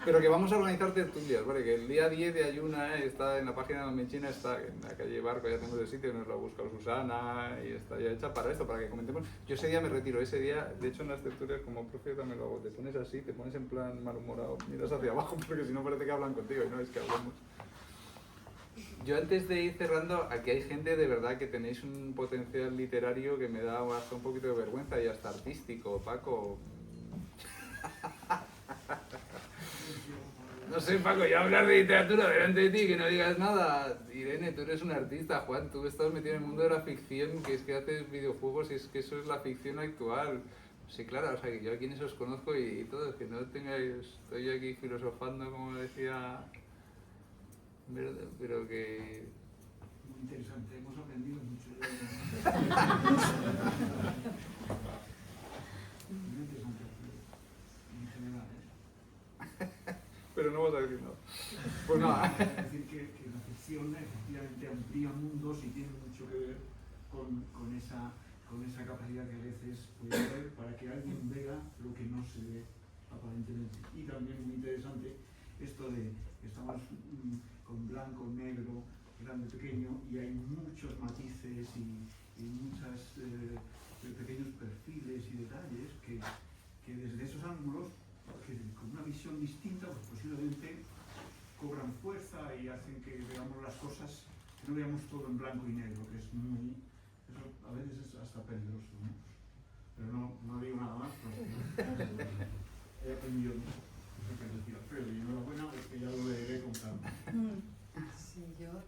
Pero que vamos a organizar tertulias, ¿vale? Que el día 10 de Ayuna está en la página de Menchina, está en la calle Barco, ya tenemos el sitio, nos lo ha buscado Susana y está ya hecha para esto, para que comentemos. Yo ese día me retiro, ese día, de hecho en las tertulias como profe también lo hago, te pones así, te pones en plan malhumorado, miras hacia abajo porque si no parece que hablan contigo y no es que hablamos. Yo antes de ir cerrando, aquí hay gente de verdad que tenéis un potencial literario que me da hasta un poquito de vergüenza y hasta artístico, Paco. No sé, Paco, ya hablar de literatura delante de ti, que no digas nada. Irene, tú eres un artista. Juan, tú estás metido en el mundo de la ficción, que es que haces videojuegos y es que eso es la ficción actual. Sí, claro, o sea, que yo a quienes os conozco y todo, que no tengáis... Estoy aquí filosofando, como decía... Pero que... Muy interesante, hemos aprendido mucho. Muy interesante, en general, ¿eh? Pero no vas a decir nada. Pues nada. Es decir, que la ficción efectivamente amplía mundos y tiene mucho que ver con esa capacidad que a veces puede haber para que alguien vea lo que no se ve aparentemente. Y también muy interesante esto de que estamos con blanco, negro, grande, pequeño, y hay muchos matices y muchos pequeños perfiles y detalles que desde esos ángulos, que con una visión distinta, pues posiblemente cobran fuerza y hacen que veamos las cosas, que no veamos todo en blanco y negro, que es muy... Eso a veces es hasta peligroso, ¿no? Pero no digo nada más, porque he aprendido mucho. Pero y enhorabuena, es que ya lo leeré con calma. Sí,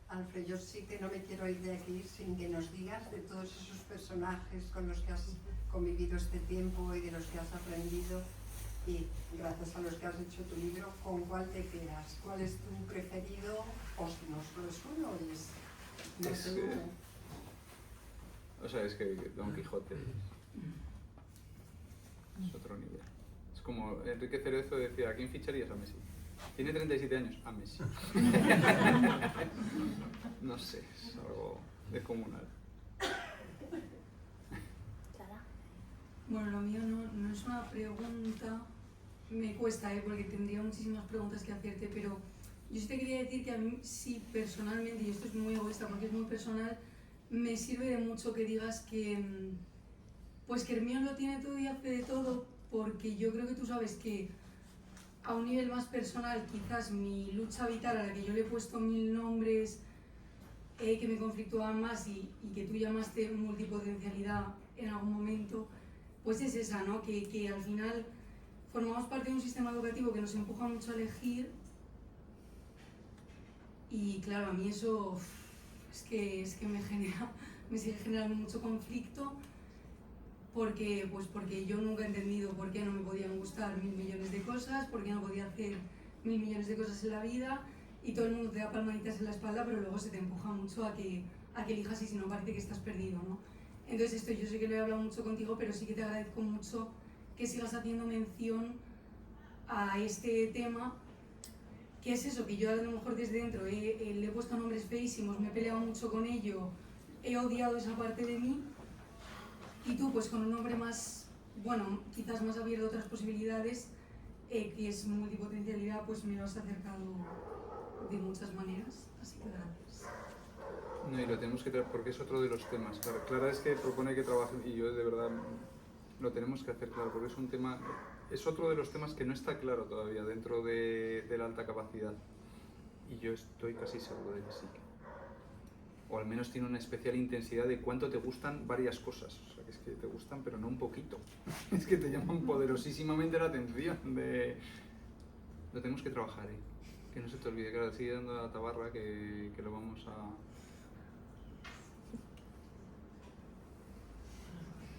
Alfred, yo sí que no me quiero ir de aquí sin que nos digas de todos esos personajes con los que has convivido este tiempo y de los que has aprendido, y gracias a los que has hecho tu libro, ¿con cuál te quedas? ¿Cuál es tu preferido? O si no solo es uno, es o sea, es que Don Quijote es otro nivel. Es como Enrique Cerezo decía, ¿a quién ficharías? A Messi. Tiene 37 años, a Messi. No sé, es algo descomunal. Bueno, lo mío no es una pregunta, me cuesta, porque tendría muchísimas preguntas que hacerte, pero yo sí te quería decir que a mí sí personalmente, y esto es muy egoísta porque es muy personal, me sirve de mucho que digas que pues que Hermione lo tiene todo y hace de todo, porque yo creo que tú sabes que a un nivel más personal quizás mi lucha vital, a la que yo le he puesto 1000 nombres que me conflictuaban más y que tú llamaste multipotencialidad en algún momento, pues es esa, ¿no? Que al final formamos parte de un sistema educativo que nos empuja mucho a elegir, y claro, a mí eso es que me sigue generando mucho conflicto, porque yo nunca he entendido por qué no me podían gustar 1000 millones de cosas, por qué no podía hacer 1000 millones de cosas en la vida, y todo el mundo te da palmaditas en la espalda, pero luego se te empuja mucho a que elijas y si no parece que estás perdido, ¿no? Entonces esto yo sé que lo he hablado mucho contigo, pero sí que te agradezco mucho que sigas haciendo mención a este tema, que es eso, que yo a lo mejor desde dentro le he puesto nombres feísimos, me he peleado mucho con ello, he odiado esa parte de mí, y tú pues con un nombre más, bueno, quizás más abierto a otras posibilidades, que es multipotencialidad, pues me lo has acercado de muchas maneras, así que gracias. No, y lo tenemos que traer porque es otro de los temas. Clara es que propone que trabajen, y yo de verdad lo tenemos que hacer claro, porque es un tema, es otro de los temas que no está claro todavía dentro de la alta capacidad. Y yo estoy casi seguro de que sí. O al menos tiene una especial intensidad de cuánto te gustan varias cosas. O sea, que es que te gustan, pero no un poquito. Es que te llaman poderosísimamente la atención. Lo tenemos que trabajar, ¿eh? Que no se te olvide, claro, sigue dando a la tabarra que lo vamos a...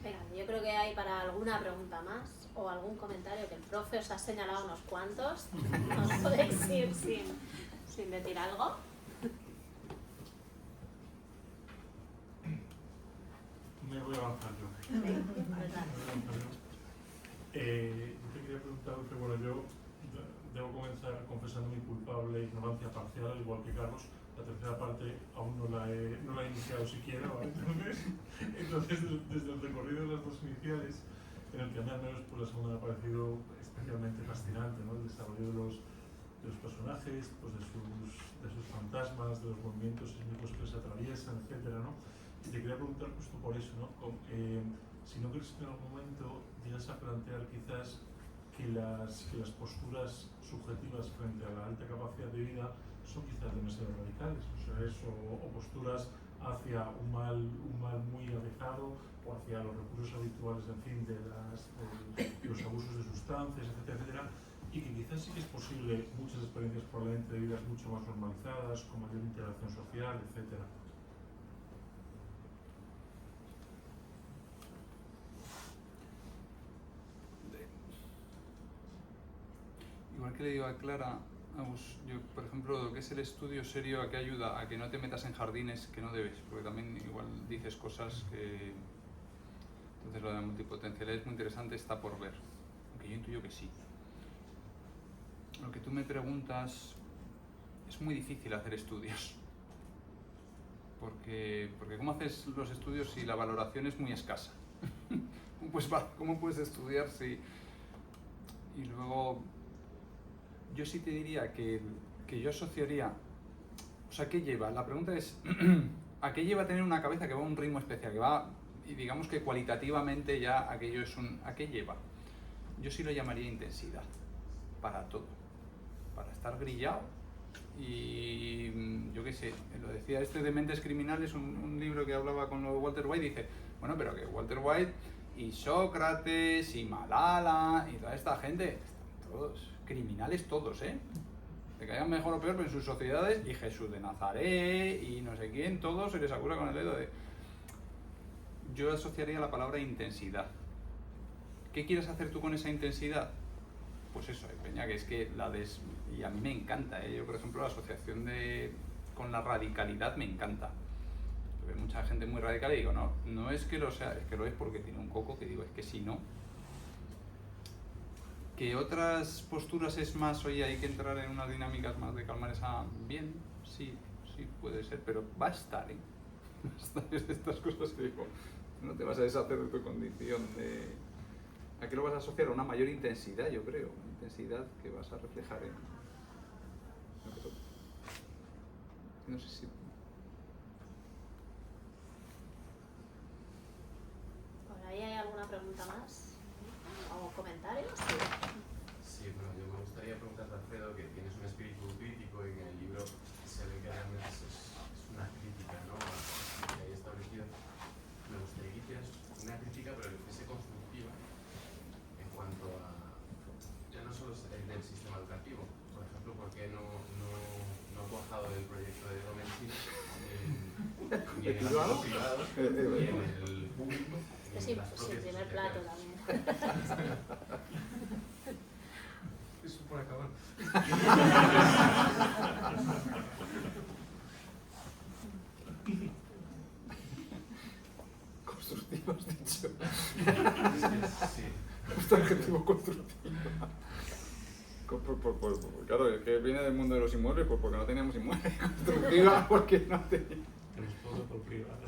Venga, yo creo que hay para alguna pregunta más o algún comentario que el profe os ha señalado unos cuantos. ¿Os podéis ir sin decir algo? Me voy a avanzar yo. Yo te quería preguntar, que bueno, yo debo comenzar confesando mi culpable ignorancia parcial, al igual que Carlos. La tercera parte aún no la he iniciado siquiera, ¿vale? Entonces, desde el recorrido de las dos iniciales, en el que a mí al menos pues, la segunda me ha parecido especialmente fascinante, ¿no? El desarrollo de los personajes, pues, de sus fantasmas, de los movimientos sísmicos que se atraviesan, etcétera, ¿no? Y te quería preguntar justo por eso, ¿no? Si no crees que en algún momento llegas a plantear quizás que las posturas subjetivas frente a la alta capacidad de vida son quizás demasiado radicales, o sea, o posturas hacia un mal muy avezado o hacia los recursos habituales, en fin, de los abusos de sustancias, etcétera, etcétera, y que quizás sí que es posible muchas experiencias probablemente de vidas mucho más normalizadas, con mayor interacción social, etcétera. Igual que le digo a Clara, yo, por ejemplo, lo que es el estudio serio, ¿a qué ayuda? A que no te metas en jardines que no debes, porque también igual dices cosas que... Entonces lo de la multipotencialidad es muy interesante, está por ver, aunque yo intuyo que sí. Lo que tú me preguntas, es muy difícil hacer estudios, porque ¿cómo haces los estudios si la valoración es muy escasa? Pues ¿cómo puedes estudiar si...? Y luego... Yo sí te diría que yo asociaría, o sea, ¿qué lleva? La pregunta es, ¿a qué lleva tener una cabeza que va a un ritmo especial? Que va, y digamos que cualitativamente ya aquello es ¿a qué lleva? Yo sí lo llamaría intensidad, para todo, para estar grillado y yo qué sé, lo decía de Mentes Criminales, un libro que hablaba con Walter White, dice, bueno, pero que Walter White y Sócrates y Malala y toda esta gente, están todos... criminales todos, ¿eh? Te caigan mejor o peor, pero en sus sociedades, y Jesús de Nazaret, y no sé quién, todos se les acusa con el dedo de... Yo asociaría la palabra intensidad. ¿Qué quieres hacer tú con esa intensidad? Pues eso, Peña, que es que y a mí me encanta, ¿eh? Yo, por ejemplo, la asociación con la radicalidad me encanta. Porque hay mucha gente muy radical y digo, no es que lo sea, es que lo es porque tiene un coco que digo, es que si no... Que otras posturas es más, oye, hay que entrar en unas dinámicas más de calmar esa... Bien, sí puede ser, pero va a estar, ¿eh? Va a estar estas cosas que digo, no te vas a deshacer de tu condición de... ¿A qué lo vas a asociar? A una mayor intensidad, yo creo, una intensidad que vas a reflejar en... No sé si... ¿Por ahí hay alguna pregunta más? ¿O comentarios? Sí, bueno, yo me gustaría preguntarte a Alfredo, que tienes un espíritu crítico y en el libro se ve que realmente es una crítica, ¿no?, a lo que hay establecido. Me gustaría que hicieras una crítica, pero que fuese constructiva en cuanto a, ya no solo del sistema educativo, por ejemplo, ¿por qué no ha cuajado el proyecto de Domenech ni en el ámbito privado ni en el público, en Sí, las sí, propias primer plato también. Eso por acabar. Constructivo has dicho. Sí. Este adjetivo constructivo. Claro, es que viene del mundo de los inmuebles, pues porque no teníamos inmuebles. Constructiva porque no teníamos. Respondo por privado.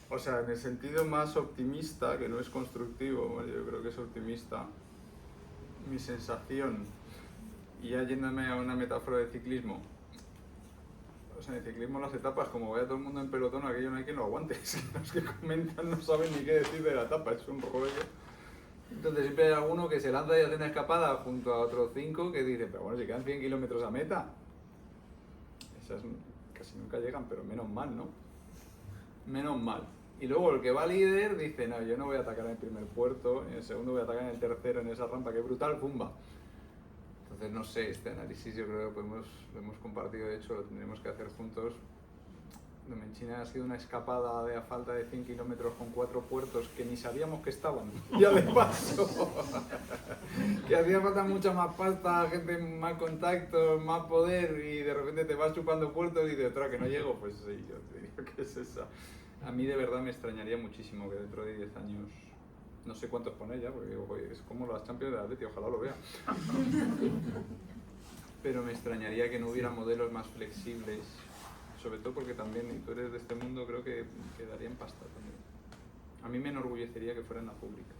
O sea, en el sentido más optimista, que no es constructivo, bueno, yo creo que es optimista, mi sensación, y ya yéndome a una metáfora de ciclismo, o sea, en el ciclismo las etapas, como vaya todo el mundo en pelotón, aquello no hay quien lo aguante. Los que comentan no saben ni qué decir de la etapa, es un rollo. Entonces siempre hay alguno que se lanza y hace una escapada junto a otros 5 que dice, pero bueno, si quedan 100 kilómetros a meta. Esas casi nunca llegan, pero menos mal, ¿no? Menos mal. Y luego el que va líder dice, no, yo no voy a atacar en el primer puerto, en el segundo voy a atacar en el tercero, en esa rampa, que brutal, pumba. Entonces, no sé, este análisis yo creo que lo hemos compartido, de hecho lo tendremos que hacer juntos. Domenchina ha sido una escapada a falta de 100 kilómetros con 4 puertos que ni sabíamos que estaban, ya de paso. Que hacía falta mucha más pasta, gente, más contactos, más poder, y de repente te vas chupando puertos y dices, otra que no llego, pues sí, yo te digo que es esa. A mí de verdad me extrañaría muchísimo que dentro de 10 años, no sé cuántos ponéis ya, porque digo, oye, es como las Champions de Atleti, ojalá lo vea. Pero me extrañaría que no hubiera modelos más flexibles, sobre todo porque también, y tú eres de este mundo, creo que quedaría en pasta también. A mí me enorgullecería que fuera en la pública.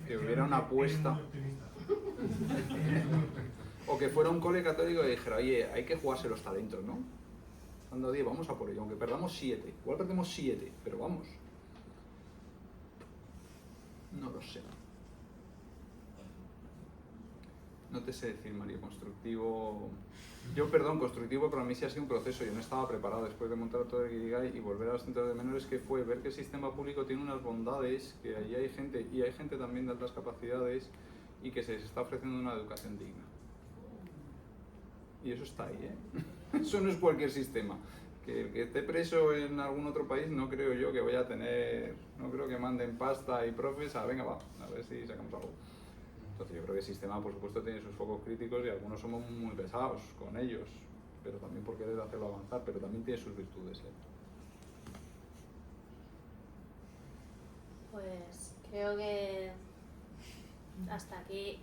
Que hubiera una apuesta. O que fuera un cole católico y dijera, oye, hay que jugarse los talentos, ¿no? Anda 10, vamos a por ello, aunque perdamos 7. Igual perdemos 7, pero vamos. No lo sé. No te sé decir, Mario, constructivo... constructivo para mí sí ha sido un proceso. Yo no estaba preparado después de montar todo el Guirigay y volver a los centros de menores, que fue ver que el sistema público tiene unas bondades, que allí hay gente, y hay gente también de altas capacidades, y que se les está ofreciendo una educación digna. Y eso está ahí, ¿eh? Eso no es cualquier sistema. Que el que esté preso en algún otro país no creo yo que vaya a tener... No creo que manden pasta y profes a venga, va, a ver si sacamos algo. Entonces yo creo que el sistema, por supuesto, tiene sus focos críticos y algunos somos muy pesados con ellos, pero también por querer hacerlo avanzar, pero también tiene sus virtudes, ¿eh? Pues creo que hasta aquí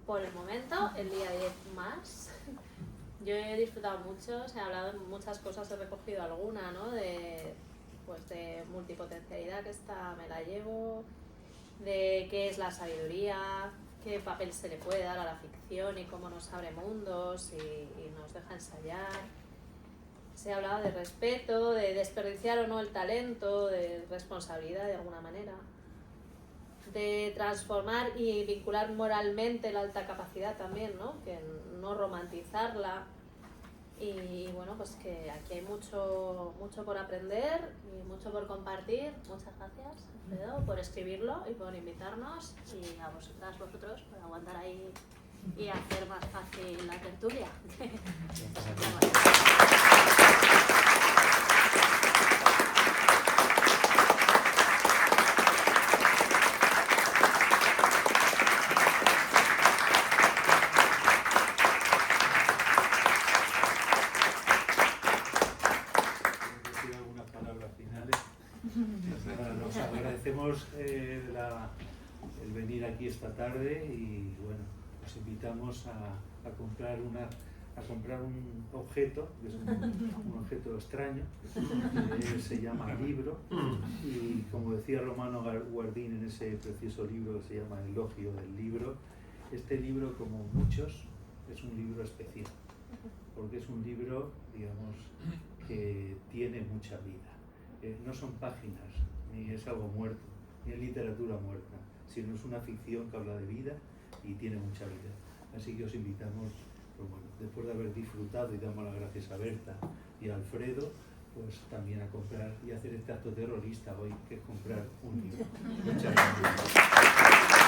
por el momento, el día 10 más. Yo he disfrutado mucho, se ha hablado de muchas cosas, he recogido alguna, ¿no? De multipotencialidad, que esta me la llevo, de qué es la sabiduría, qué papel se le puede dar a la ficción y cómo nos abre mundos y nos deja ensayar. Se ha hablado de respeto, de desperdiciar o no el talento, de responsabilidad de alguna manera, de transformar y vincular moralmente la alta capacidad también, ¿no? Que no romantizarla. Y bueno, pues que aquí hay mucho por aprender y mucho por compartir. Muchas gracias, Alfredo, por escribirlo y por invitarnos, y a vosotros por aguantar ahí y hacer más fácil la tertulia. Nos agradecemos el venir aquí esta tarde y bueno, os invitamos a comprar un objeto, que es un objeto extraño, se llama libro, y como decía Romano Guardín en ese precioso libro que se llama El elogio del libro, este libro, como muchos, es un libro especial, porque es un libro, digamos, que tiene mucha vida. No son páginas, ni es algo muerto, ni es literatura muerta, sino es una ficción que habla de vida y tiene mucha vida. Así que os invitamos, pues bueno, después de haber disfrutado, y damos las gracias a Berta y a Alfredo, pues también a comprar y hacer este acto terrorista hoy, que es comprar un libro. Muchas gracias.